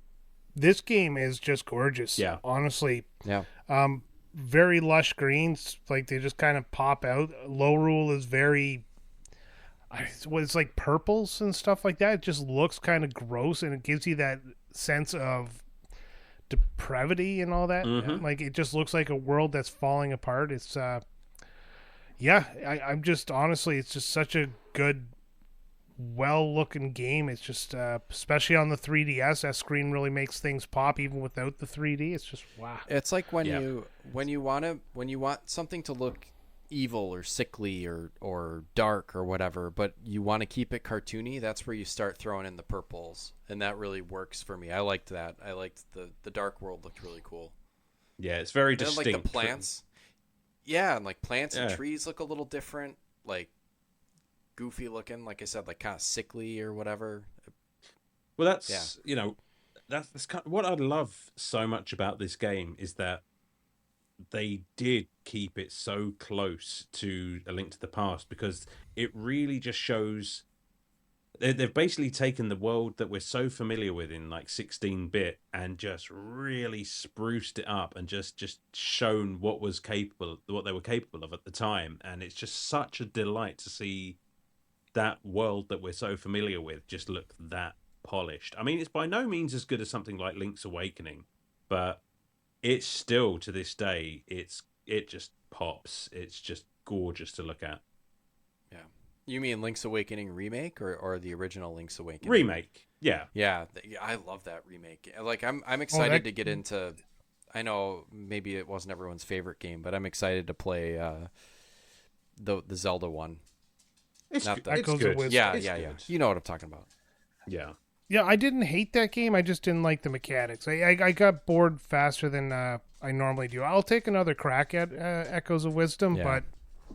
this game is just gorgeous. Yeah. Honestly. Yeah. Very lush greens. Like they just kind of pop out. Low rule is very, it's like purples and stuff like that. It just looks kind of gross, and it gives you that sense of depravity and all that. Like it just looks like a world that's falling apart. It's I'm just honestly, it's just such a good, well-looking game. It's just especially on the 3DS, that screen really makes things pop even without the 3D. It's just wow. It's like when Yeah. you want something to look evil or sickly or dark or whatever, but you want to keep it cartoony, that's where you start throwing in the purples, and that really works for me. I liked that. I liked the dark world looked really cool. Yeah, it's very And then, distinct. like the plants. Yeah, and like plants and Yeah. trees look a little different, like goofy looking, like I said, like kind of sickly or whatever. Well, that's that's kind of what I love so much about this game is that they did keep it so close to A Link to the Past, because it really just shows they've basically taken the world that we're so familiar with in like 16-bit and just really spruced it up and just shown what they were capable of at the time. And it's just such a delight to see that world that we're so familiar with just look that polished. I mean, it's by no means as good as something like Link's Awakening, but it's still, to this day, it just pops. It's just gorgeous to look at. Yeah. You mean Link's Awakening remake or the original Link's Awakening? Remake, yeah. Yeah, I love that remake. Like I'm excited to get into. I know maybe it wasn't everyone's favorite game, but I'm excited to play the Zelda one. It's Not the- Echoes of good. Wisdom. Yeah, It's yeah. good. You know what I'm talking about. Yeah. Yeah, I didn't hate that game. I just didn't like the mechanics. I got bored faster than I normally do. I'll take another crack at Echoes of Wisdom, Yeah. but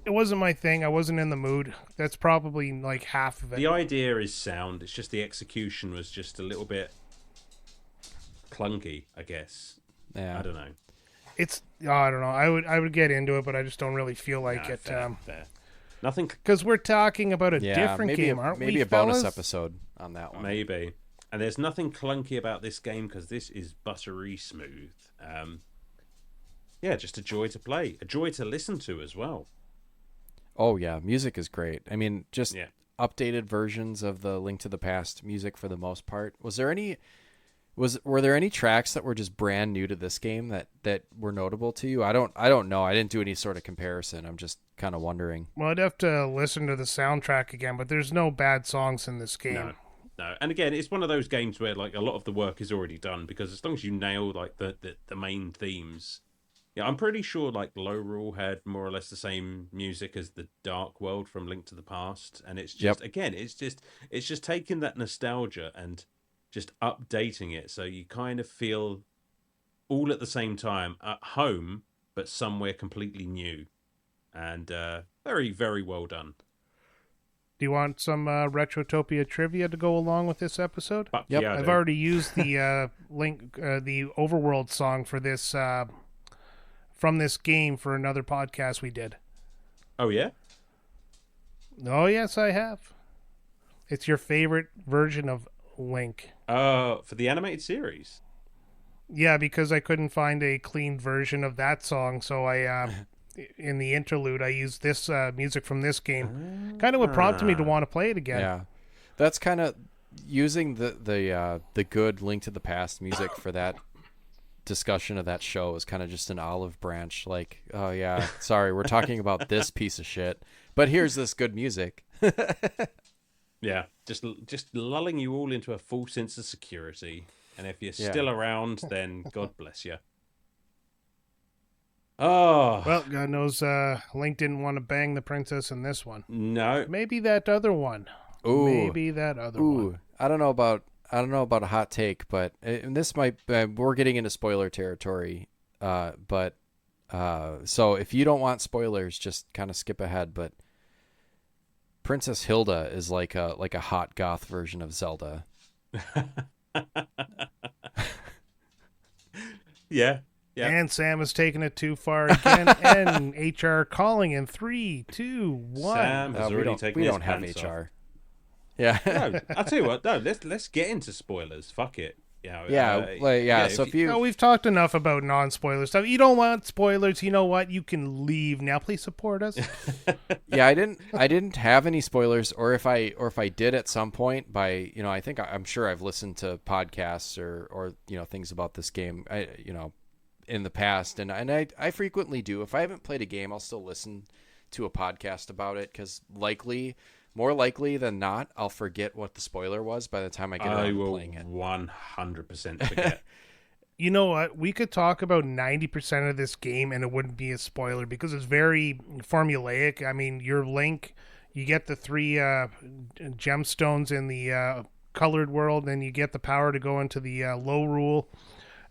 it wasn't my thing. I wasn't in the mood. That's probably like half of it. The idea is sound. It's just the execution was just a little bit clunky, I guess. Yeah. I don't know. I don't know. I would get into it, but I just don't really feel like Nah, it. fair. Nothing. Because we're talking about a Yeah, different maybe game, aren't we? maybe a bonus fellas? episode on that one. Maybe. And there's nothing clunky about this game because this is buttery smooth. Yeah, just a joy to play, a joy to listen to as well. Oh yeah, music is great. I mean, just Yeah. updated versions of the Link to the Past music for the most part. Were there any tracks that were just brand new to this game that were notable to you? I don't know. I didn't do any sort of comparison. I'm just kind of wondering. Well, I'd have to listen to the soundtrack again, but there's no bad songs in this game. No. And again, it's one of those games where like a lot of the work is already done, because as long as you nail like the main themes. Yeah, I'm pretty sure like Low Rule had more or less the same music as the Dark World from Link to the Past, and it's just again, it's just taking that nostalgia and just updating it so you kind of feel all at the same time at home, but somewhere completely new, and very, very well done. Do you want some Retrotopia trivia to go along with this episode? But Yep. yeah, I I've do. already used the the Overworld song for this from this game for another podcast we did. Oh yeah. Oh yes, I have. It's your favorite version of Link. For the animated series. Yeah, because I couldn't find a clean version of that song, so I in the interlude I used this music from this game. Kind of what prompted me to want to play it again. Yeah. That's kind of using the good Link to the Past music for that discussion of that show is kind of just an olive branch. Like, oh yeah, sorry, we're talking about this piece of shit, but here's this good music. Yeah, just lulling you all into a full sense of security. And if you're Yeah. still around, then God bless you. Oh, Well, God knows Link didn't want to bang the princess in this one. no. Maybe that other one. Ooh, Maybe that other one. I don't know about a hot take, but and this might we're getting into spoiler territory. But so if you don't want spoilers, just kind of skip ahead. But Princess Hilda is like a hot goth version of Zelda. Yeah. Yeah. And Sam has taken it too far again. And HR calling in 3, 2, 1. Sam has already taken we his don't have pants HR. off. Yeah. No, I'll tell you what. No, let's get into spoilers. Fuck it. Yeah. So if you No, we've talked enough about non-spoiler stuff. You don't want spoilers. You know what? You can leave now. Please support us. yeah, I didn't have any spoilers, or if I did at some point by, I'm sure I've listened to podcasts or things about this game, in the past, and I frequently do. If I haven't played a game, I'll still listen to a podcast about it, because more likely than not, I'll forget what the spoiler was by the time I get around to playing it. 100% forget. You know what? We could talk about 90% of this game and it wouldn't be a spoiler because it's very formulaic. I mean, your Link, you get the 3 gemstones in the colored world, and you get the power to go into the low rule,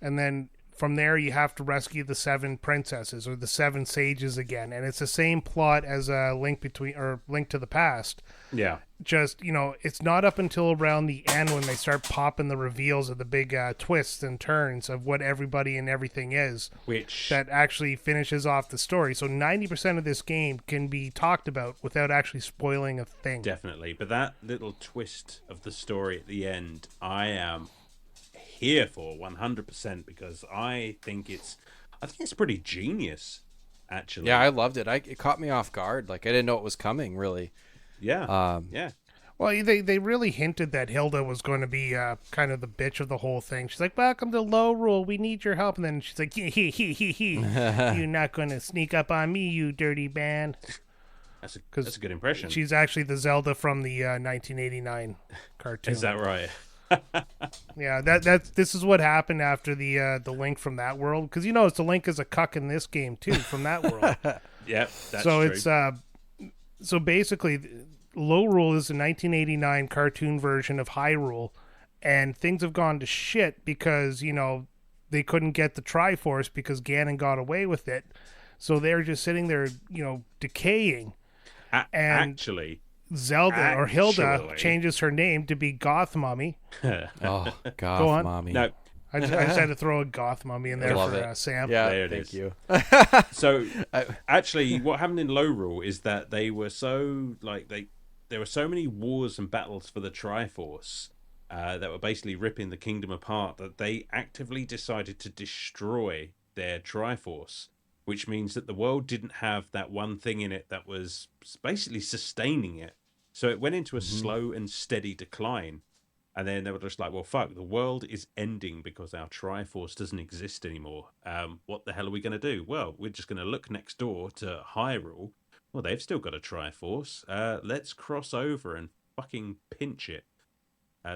and then from there you have to rescue the 7 princesses or the 7 sages again, and it's the same plot as Link to the Past. Yeah. Just, it's not up until around the end when they start popping the reveals of the big twists and turns of what everybody and everything is, Which that actually finishes off the story. So 90% of this game can be talked about without actually spoiling a thing. definitely, but that little twist of the story at the end, I am here for 100%, because I think it's pretty genius, actually. Yeah, I loved it. It caught me off guard. Like, I didn't know it was coming, really. Yeah. Yeah. Well, they really hinted that Hilda was going to be kind of the bitch of the whole thing. She's like, "Welcome to Low Rule. We need your help." And then she's like, "You're not going to sneak up on me, you dirty man." That's a good impression. She's actually the Zelda from the 1989 cartoon. Is that right? Yeah, this is what happened after the Link from that world, because it's the Link is a cuck in this game too from that world. Yep, that's So true. it's so basically, Low Rule is a 1989 cartoon version of High Rule, and things have gone to shit because they couldn't get the Triforce because Ganon got away with it, so they're just sitting there decaying. And Actually, Zelda or Hilda Actually. changes her name to be Goth Mummy. Oh, goth Go on. mommy. no. I just had to throw a Goth Mummy in there love for it. Sam. Yeah, There it thank is. you. So actually, what happened in Low Rule is that they were so there were so many wars and battles for the Triforce that were basically ripping the kingdom apart, that they actively decided to destroy their Triforce, which means that the world didn't have that one thing in it that was basically sustaining it. So it went into a slow and steady decline. And then they were just like, well, fuck, the world is ending because our Triforce doesn't exist anymore. What the hell are we going to do? Well, we're just going to look next door to Hyrule. Well, they've still got a Triforce. Let's cross over and fucking pinch it.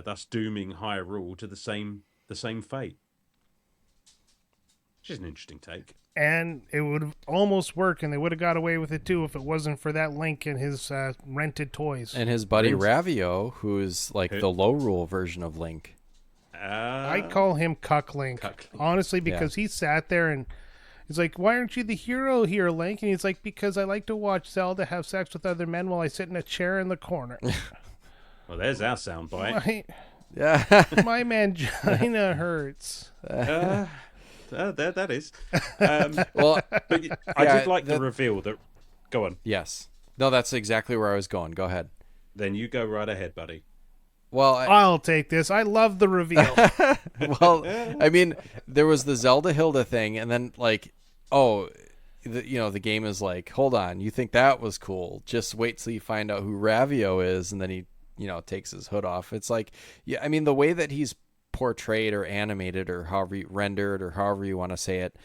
Thus dooming Hyrule to the same fate. Which is an interesting take. And it would have almost worked, and they would have got away with it too if it wasn't for that Link and his rented toys. And his buddy Prince. Ravio, who's like the Low Rule version of Link. I call him Cuck Link, honestly, because he sat there and he's like, "Why aren't you the hero here, Link?" And he's like, "Because I like to watch Zelda have sex with other men while I sit in a chair in the corner." Well, there's our soundbite. Yeah. My mangina hurts. That is. Well, But I did like the reveal that... Go on. yes. No, that's exactly where I was going. Go ahead. Then you go right ahead, buddy. Well, I'll take this. I love the reveal. I mean, there was the Zelda Hilda thing, and then the game is like, hold on, you think that was cool? Just wait till you find out who Ravio is, and then he takes his hood off. It's like, yeah, I mean, the way that he's portrayed or animated or however rendered or however you want to say it,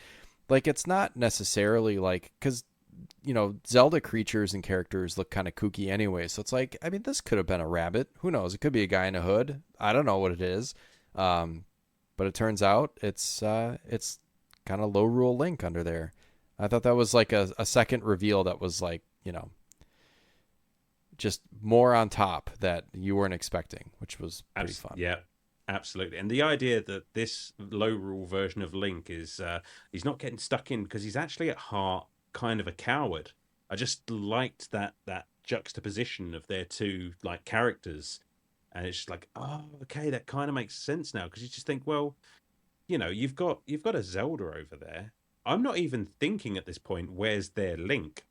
like, it's not necessarily like, because Zelda creatures and characters look kind of kooky anyway. So it's like, I mean, this could have been a rabbit. Who knows? It could be a guy in a hood. I don't know what it is. But it turns out it's kind of low rule Link under there. I thought that was like a second reveal that was like, just more on top that you weren't expecting, which was pretty fun. Yeah, absolutely. And the idea that this low rule version of Link is he's not getting stuck in because he's actually at heart kind of a coward. I just liked that juxtaposition of their two like characters, and it's just like, oh, okay, that kind of makes sense now, because you just think, well, you've got a Zelda over there. I'm not even thinking at this point, where's their Link?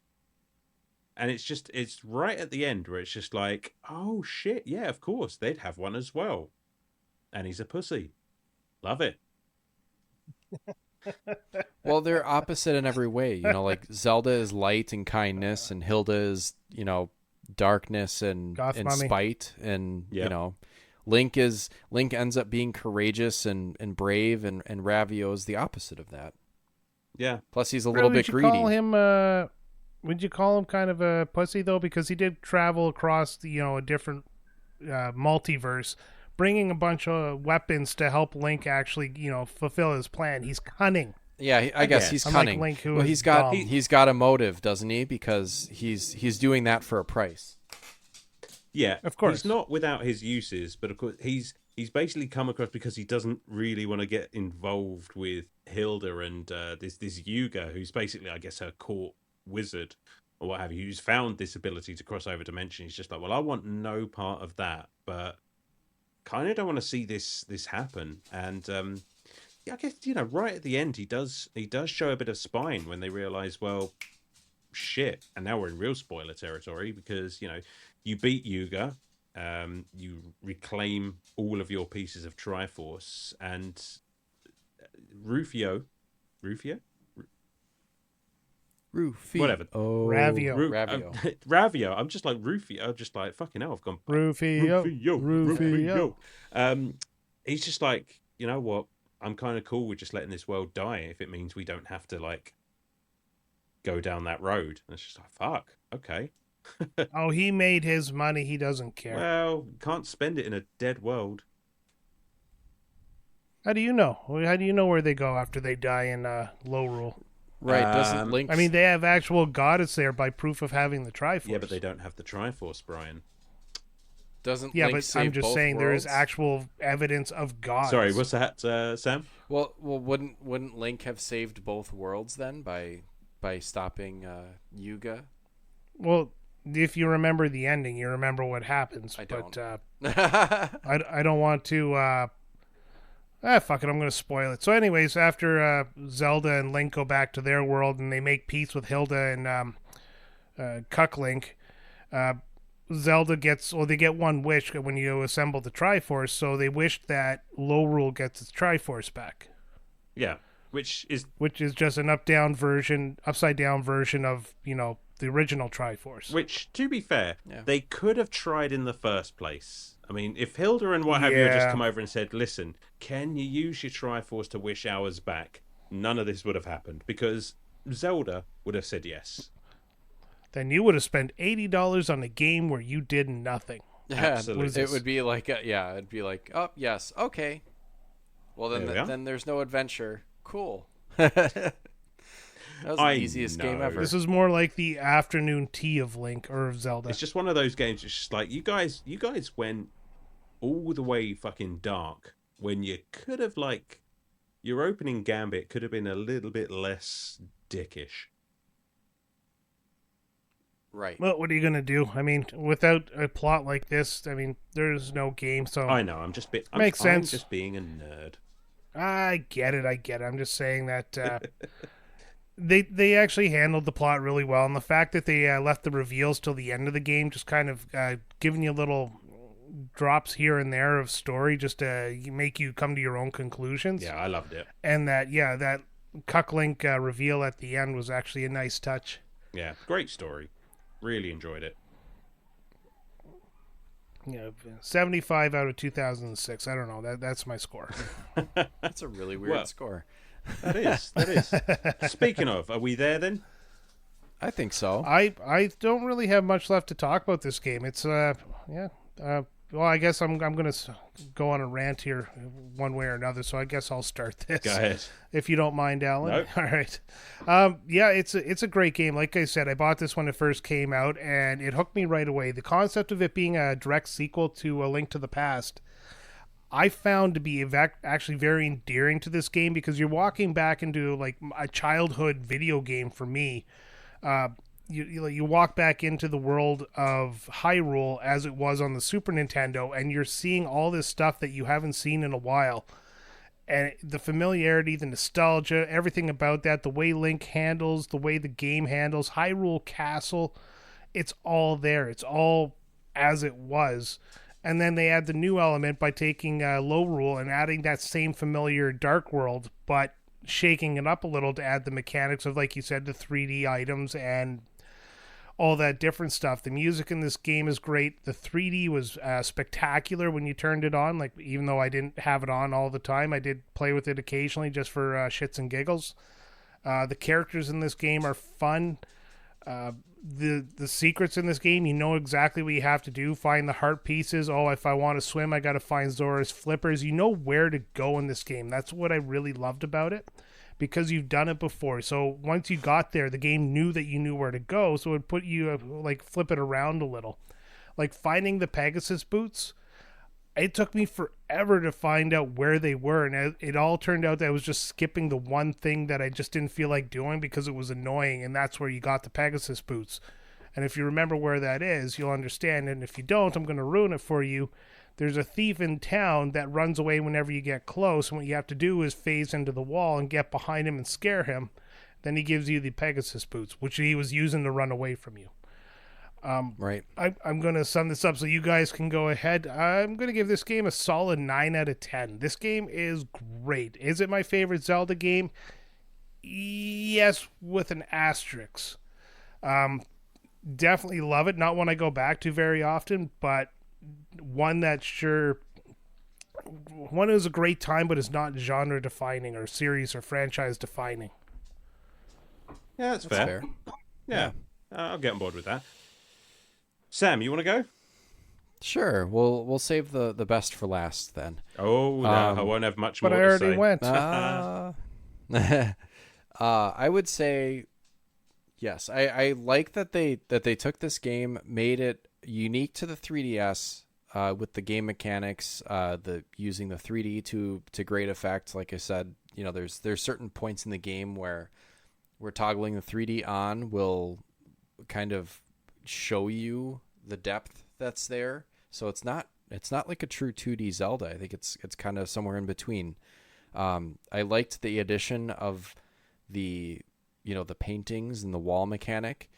And it's right at the end where it's just like, oh shit, yeah, of course they'd have one as well, and he's a pussy. Love it. Well, they're opposite in every way, like Zelda is light and kindness, and Hilda is, darkness and spite, and Link ends up being courageous and brave, and Ravio is the opposite of that. Yeah. Plus he's a little bit greedy. Would you call him kind of a pussy though? Because he did travel across a different multiverse, bringing a bunch of weapons to help Link actually, fulfill his plan. He's cunning. Yeah, I guess he's cunning. Link, well, he's got a motive, doesn't he? Because he's doing that for a price. Yeah, of course. He's not without his uses, but of course he's basically come across because he doesn't really want to get involved with Hilda and this Yuga, who's basically, I guess, her court wizard or what have you, who's found this ability to cross over dimension. He's just like, well, I want no part of that, but kind of don't want to see this happen. And I guess right at the end he does show a bit of spine when they realize, well, shit, and now we're in real spoiler territory, because you beat Yuga, you reclaim all of your pieces of Triforce, and Rufio, whatever. Oh, Ravio. Ravio. I'm just like Rufio. I'm just like, fucking hell, I've gone Rufio. He's just like, you know what? I'm kind of cool with just letting this world die if it means we don't have to like go down that road. And it's just like, fuck. Okay. Oh, he made his money. He doesn't care. Well, can't spend it in a dead world. How do you know? How do you know where they go after they die in low rule? Right, doesn't Link... I mean, they have actual goddess there by proof of having the Triforce. Yeah, but they don't have the Triforce, Brian. Doesn't yeah, Link but save I'm just both saying there worlds? is actual evidence of gods. Sorry, what's that, Sam? Well, wouldn't Link have saved both worlds then by stopping Yuga? Well, if you remember the ending, you remember what happens. I don't. But, I don't want to... fuck it, I'm going to spoil it. So anyways, after Zelda and Link go back to their world and they make peace with Hilda and Cuck Link, Zelda they get one wish when you assemble the Triforce, so they wish that Low Rule gets its Triforce back. Yeah, which is just an upside down version of, the original Triforce. Which, to be fair, they could have tried in the first place. I mean, if Hilda and what have you had just come over and said, listen, can you use your Triforce to wish ours back? None of this would have happened, because Zelda would have said yes. Then you would have spent $80 on a game where you did nothing. Yeah, absolutely. It would be like, it'd be like, oh, yes, okay. Well, then there's no adventure. Cool. That was the easiest game ever. This is more like the afternoon tea of Link or of Zelda. It's just one of those games. It's just like, you guys went all the way fucking dark when you could have, like, your opening gambit could have been a little bit less dickish. Right. Well, what are you gonna do? I mean, without a plot like this, I mean, there's no game. So I know. I'm just being a nerd. I get it. I'm just saying that they actually handled the plot really well, and the fact that they left the reveals till the end of the game, just kind of giving you little drops here and there of story, just to make you come to your own conclusions. Yeah, I loved it. And that Cuck Link reveal at the end was actually a nice touch. Yeah, great story. Really enjoyed it. know, 75 out of 2006. I don't know. That's my score. That's a really weird Well, score. That is. That is. Speaking of, are we there then? I think so. I don't really have much left to talk about this game. It's well, I guess I'm going to go on a rant here one way or another, so I guess I'll start this. Go ahead. If you don't mind, Alan. Nope. All right. Yeah, it's a great game. Like I said, I bought this when it first came out, and it hooked me right away. The concept of it being a direct sequel to A Link to the Past, I found to be actually very endearing to this game, because you're walking back into like a childhood video game for me. You walk back into the world of Hyrule as it was on the Super Nintendo, and you're seeing all this stuff that you haven't seen in a while. And the familiarity, the nostalgia, everything about that, the way Link handles, the way the game handles, Hyrule Castle, it's all there. It's all as it was. And then they add the new element by taking Lorule and adding that same familiar Dark World, but shaking it up a little to add the mechanics of, like you said, the 3D items and all that different stuff. The music in this game is great. The 3D was spectacular when you turned it on. Like, even though I didn't have it on all the time, I did play with it occasionally just for shits and giggles. The characters in this game are fun. The secrets in this game, you know exactly what you have to do. Find the heart pieces. Oh, if I want to swim, I got to find Zora's flippers. You know where to go in this game. That's what I really loved about it, because you've done it before. So once you got there, the game knew that you knew where to go, so it would put you, like, flip it around a little. Like, finding the Pegasus boots, it took me forever to find out where they were, and it all turned out that I was just skipping the one thing that I just didn't feel like doing because it was annoying, and that's where you got the Pegasus boots. And if you remember where that is, you'll understand, and if you don't, I'm going to ruin it for you. There's a thief in town that runs away whenever you get close, and what you have to do is phase into the wall and get behind him and scare him. Then he gives you the Pegasus boots, which he was using to run away from you. Right. I'm going to sum this up so you guys can go ahead. I'm going to give this game a solid 9 out of 10. This game is great. Is it my favorite Zelda game? Yes, with an asterisk. Definitely love it. Not one I go back to very often, but one that is a great time, but is not genre defining or series or franchise defining. Yeah, that's fair. Yeah. I'll get on board with that. Sam, you want to go? Sure. We'll save the best for last then. Oh, no, I won't have much more but I to say. already went. I would say yes. I like that they took this game, made it unique to the 3DS with the game mechanics, the using the 3D to great effect. Like I said, you know, there's certain points in the game where toggling the 3D on will kind of show you the depth that's there. So it's not like a true 2D Zelda. I think it's kind of somewhere in between. I liked the addition of the paintings and the wall mechanic.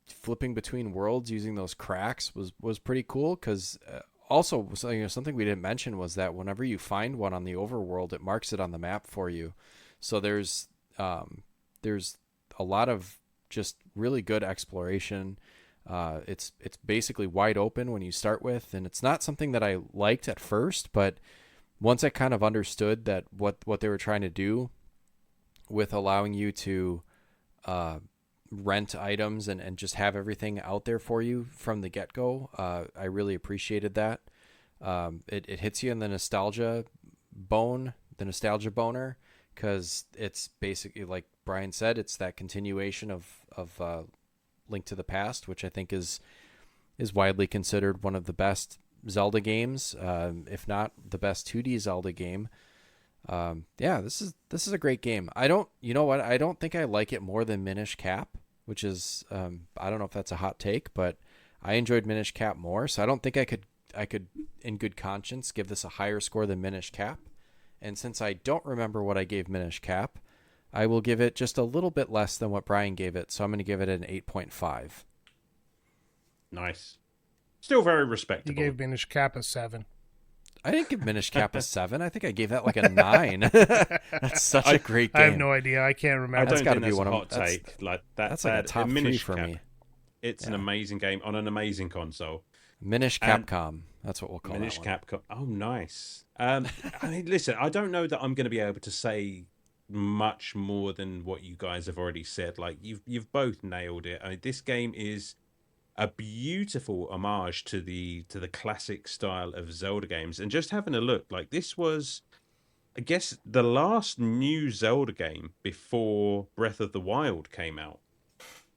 Flipping between worlds using those cracks was pretty cool, because also, something we didn't mention was that whenever you find one on the overworld, it marks it on the map for you. So there's a lot of just really good exploration. It's basically wide open when you start with, and it's not something that I liked at first, but once I kind of understood that what they were trying to do with allowing you to rent items and just have everything out there for you from the get-go, I really appreciated that. It hits you in the nostalgia boner, because it's basically, like Brian said, it's that continuation of Link to the Past, which I think is widely considered one of the best Zelda games, if not the best 2D Zelda game. This is a great game. I don't think I like it more than Minish Cap, which is I don't know if that's a hot take, but I enjoyed Minish Cap more, so I don't think I could in good conscience give this a higher score than Minish Cap. And since I don't remember what I gave Minish Cap, I will give it just a little bit less than what Brian gave it, so I'm going to give it an 8.5. Nice. Still very respectable. You gave Minish Cap a 7. I didn't give Minish Cap a 7. I think I gave that like a 9. That's such a great game. I have no idea. I can't remember. I don't That's gotta think be that's one a of hot take. Like that, that's like a top 3 Minish for Cap. me. It's an Yeah. amazing game on an amazing console. Minish And Capcom. That's what we'll call Minish that one. Capcom. Oh, nice. I mean, listen, I don't know that I'm going to be able to say much more than what you guys have already said. Like you've both nailed it. I mean, this game is a beautiful homage to the classic style of Zelda games. And just having a look, like this was, I guess, the last new Zelda game before Breath of the Wild came out.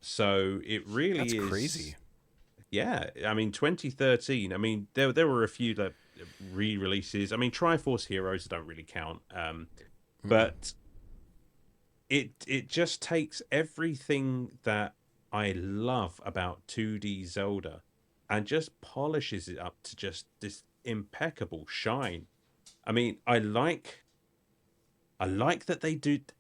So it That's really is. crazy. Yeah, I mean, 2013. I mean, there were a few that re-releases. I mean, Triforce Heroes don't really count, Mm-mm. but it just takes everything that I love about 2D Zelda and just polishes it up to just this impeccable shine. I mean, I like that they did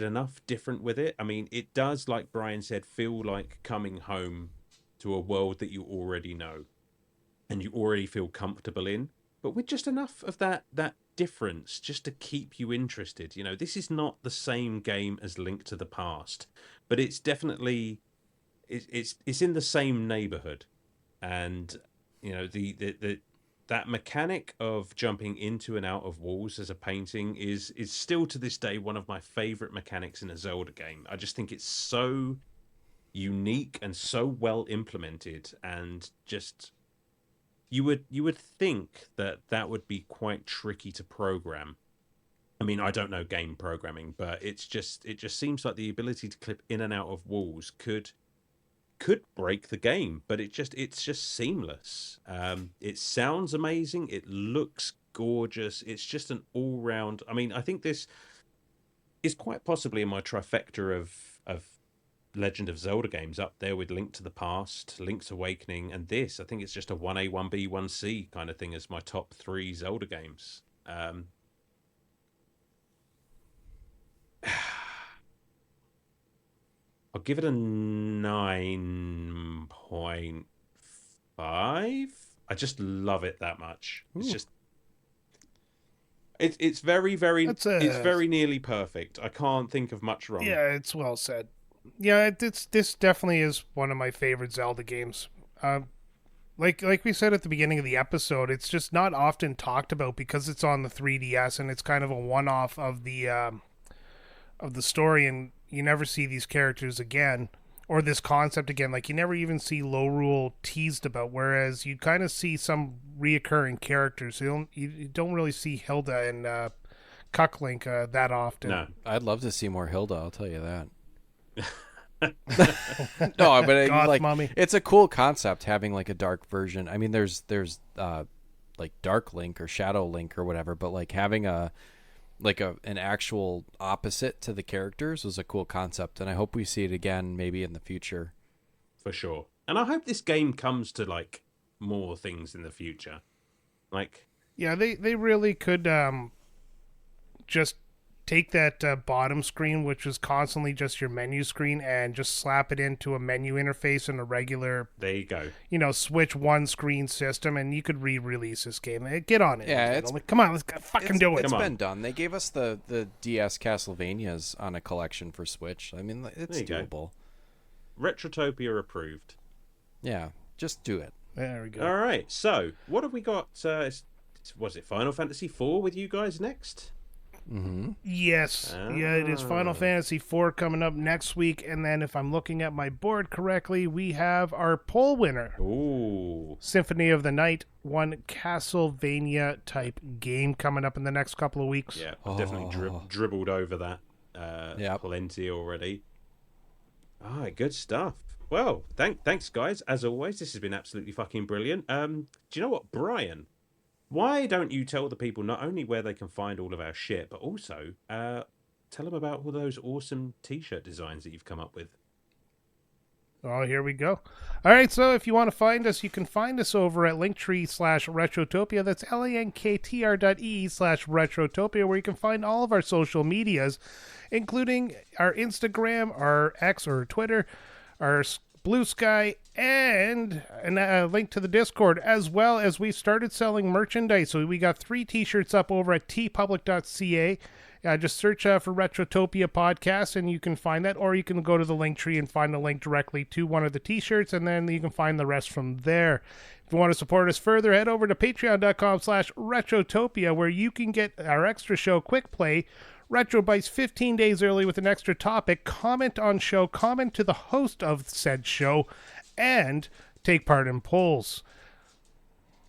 enough different with it. I mean, it does, like Brian said, feel like coming home to a world that you already know and you already feel comfortable in, but with just enough of that difference just to keep you interested. You know, this is not the same game as Link to the Past, but it's definitely it's in the same neighborhood. And you know, the that mechanic of jumping into and out of walls as a painting is still to this day one of my favorite mechanics in a Zelda game. I just think it's so unique and so well implemented, and just you would think that that would be quite tricky to program. I mean, I don't know game programming, but it just seems like the ability to clip in and out of walls could break the game, but it's just seamless. It sounds amazing. It looks gorgeous. It's just an all round. I mean, I think this is quite possibly in my trifecta of Legend of Zelda games, up there with Link to the Past, Link's Awakening, and this. I think it's just a 1A, 1B, 1C kind of thing as my top three Zelda games. I'll give it a 9.5. I just love it that much. It's Ooh. just it's very That's it's a very nearly perfect. I can't think of much wrong. Yeah, it's well said. Yeah, it's this definitely is one of my favorite Zelda games. Like we said at the beginning of the episode, it's just not often talked about because it's on the 3DS and it's kind of a one-off of the story, and you never see these characters again or this concept again. Like you never even see Lorule teased about, whereas you kind of see some reoccurring characters. You don't really see Hilda and Cucklink that often. No. I'd love to see more Hilda. I'll tell you that. No, but I mean, Goth like, mummy. it's a cool concept having like a dark version. I mean, there's like Dark Link or Shadow Link or whatever, but like having an actual opposite to the characters was a cool concept, and I hope we see it again maybe in the future. For sure. And I hope this game comes to like more things in the future. Like, Yeah, they really could just take that bottom screen, which was constantly just your menu screen, and just slap it into a menu interface in a regular, there you go. Switch one screen system, and you could re-release this game. Get on it, Yeah, Nintendo. Like, come on, let's fucking do it. It's Come on. been done. They gave us the DS Castlevanias on a collection for Switch. I mean, it's There you go. doable. Retrotopia approved. Yeah, just do it. There we go. All right. So, what have we got? Was it Final Fantasy IV with you guys next? Mm-hmm. Yes, yeah, it is Final Ah. Fantasy IV coming up next week, and then if I'm looking at my board correctly, we have our poll winner. Ooh. Symphony of the Night, one Castlevania type game coming up in the next couple of weeks. Yeah, I've definitely dribbled over that Yep. plenty already. All right, good stuff. Well, thanks, guys. As always, this has been absolutely fucking brilliant. Do you know what, Brian? Why don't you tell the people not only where they can find all of our shit, but also tell them about all those awesome T-shirt designs that you've come up with? Oh, here we go. All right, so if you want to find us, you can find us over at linktree/Retrotopia. That's linktr.ee/Retrotopia, where you can find all of our social medias, including our Instagram, our X or Twitter, our Blue Sky, and a link to the Discord, as well as we started selling merchandise. So we got 3 t-shirts up over at tpublic.ca, Yeah, just search for Retrotopia podcast and you can find that, or you can go to the link tree and find the link directly to one of the t-shirts, and then you can find the rest from there. If you want to support us further, head over to patreon.com/Retrotopia, where you can get our extra show, Quick Play, Retro Bites 15 days early with an extra topic, comment on show, comment to the host of said show, and take part in polls.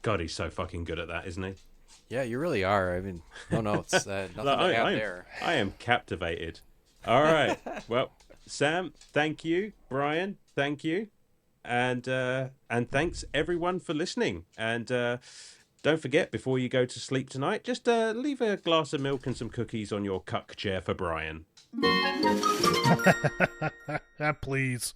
God, he's so fucking good at that, isn't he? Yeah, you really are. I mean, no notes. Nothing to add there. I am captivated. All right. Well, Sam, thank you. Brian, thank you. And thanks everyone for listening. And don't forget, before you go to sleep tonight, just leave a glass of milk and some cookies on your cuck chair for Brian. Please.